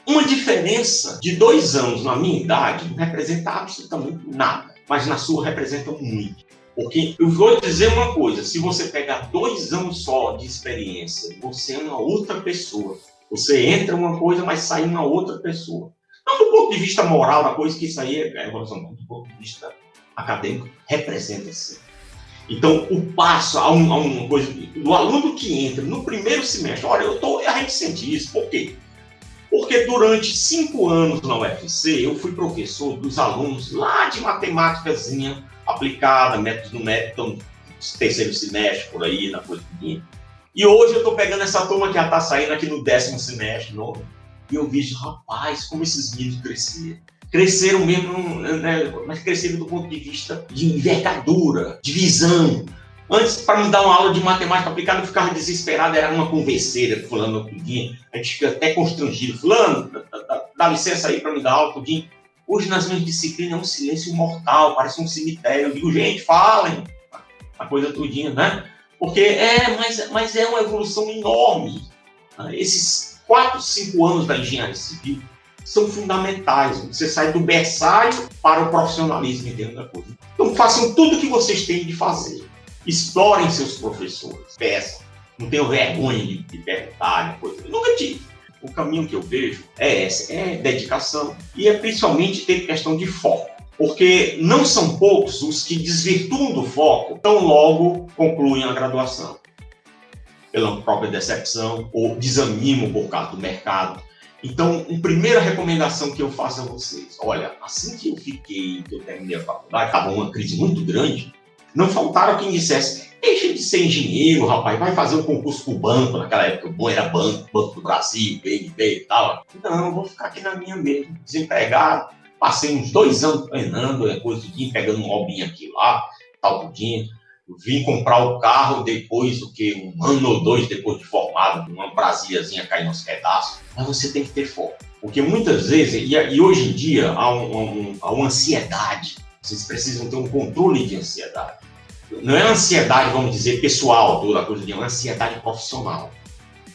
Uma diferença de 2 anos na minha idade não representa absolutamente nada, mas na sua representa muito. Porque eu vou dizer uma coisa, se você pegar 2 anos só de experiência, você é uma outra pessoa. Você entra uma coisa, mas sai uma outra pessoa. Não do ponto de vista moral da coisa, que isso aí é evolução, não, do ponto de vista acadêmico, representa-se. Então, o passo a uma coisa do aluno que entra no primeiro semestre, olha, a gente sente isso, por quê? Porque durante 5 anos na UFC, eu fui professor dos alunos lá de matemáticazinha aplicada, métodos numéricos, terceiro semestre, por aí, na coisa. E hoje eu estou pegando essa turma que já está saindo aqui no 10º semestre novo, e eu vejo, rapaz, como esses meninos cresceram. Cresceram mesmo, né, mas cresceram do ponto de vista de envergadura, de visão. Antes, para me dar uma aula de matemática aplicada, eu ficava desesperado, era uma converseira, fulano não podia, a gente fica até constrangido. Fulano, dá licença aí para me dar aula, tudinho. Hoje, nas minhas disciplinas, é um silêncio mortal, parece um cemitério. Eu digo, gente, falem, a coisa tudinha, né? Porque mas é uma evolução enorme. Esses 4, 5 anos da engenharia civil são fundamentais. Você sai do berçário para o profissionalismo dentro da coisa. Então, façam tudo o que vocês têm de fazer. Explorem seus professores, peçam. Não tenham vergonha de perguntar, coisa. Eu nunca tive. O caminho que eu vejo é esse, é dedicação e é principalmente ter questão de foco. Porque não são poucos os que desvirtuam do foco, tão logo concluem a graduação. Pela própria decepção ou desanimo por causa do mercado. Então, a primeira recomendação que eu faço a vocês, olha, assim que eu terminei a faculdade, estava uma crise muito grande, não faltaram quem dissesse, deixa de ser engenheiro, rapaz, vai fazer um concurso pro banco, naquela época o bom era Banco do Brasil, BNB e tal. Não, vou ficar aqui na minha mesmo, desempregado. Passei uns 2 anos treinando, coisa do dia, pegando um hobby aqui lá, tal do dia. Vim comprar o carro depois do que 1 ano ou 2 depois de formado, uma Brasiliazinha caindo aos pedaços. Mas você tem que ter foco. Porque muitas vezes, e hoje em dia, há uma ansiedade. Vocês precisam ter um controle de ansiedade. Não é ansiedade, vamos dizer, pessoal, toda coisa de uma ansiedade profissional.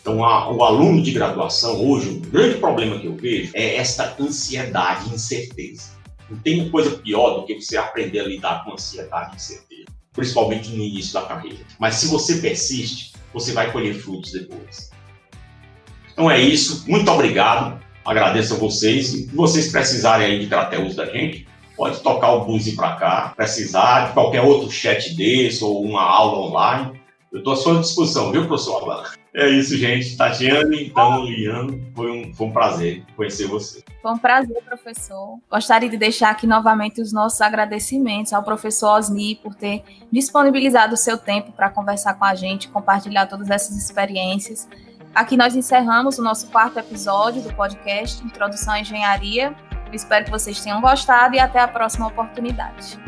Então, o aluno de graduação, hoje, o grande problema que eu vejo é esta ansiedade e incerteza. Não tem coisa pior do que você aprender a lidar com ansiedade e incerteza, principalmente no início da carreira. Mas se você persiste, você vai colher frutos depois. Então é isso, muito obrigado, agradeço a vocês. Se vocês precisarem aí de Crateus da gente, pode tocar o buzz para cá, precisar de qualquer outro chat desse ou uma aula online, eu estou à sua disposição, viu, professor Alan? É isso, gente. Tatiane, então, Liano, foi um prazer conhecer você. Foi um prazer, professor. Gostaria de deixar aqui novamente os nossos agradecimentos ao professor Osni por ter disponibilizado o seu tempo para conversar com a gente, compartilhar todas essas experiências. Aqui nós encerramos o nosso 4º episódio do podcast Introdução à Engenharia. Eu espero que vocês tenham gostado e até a próxima oportunidade.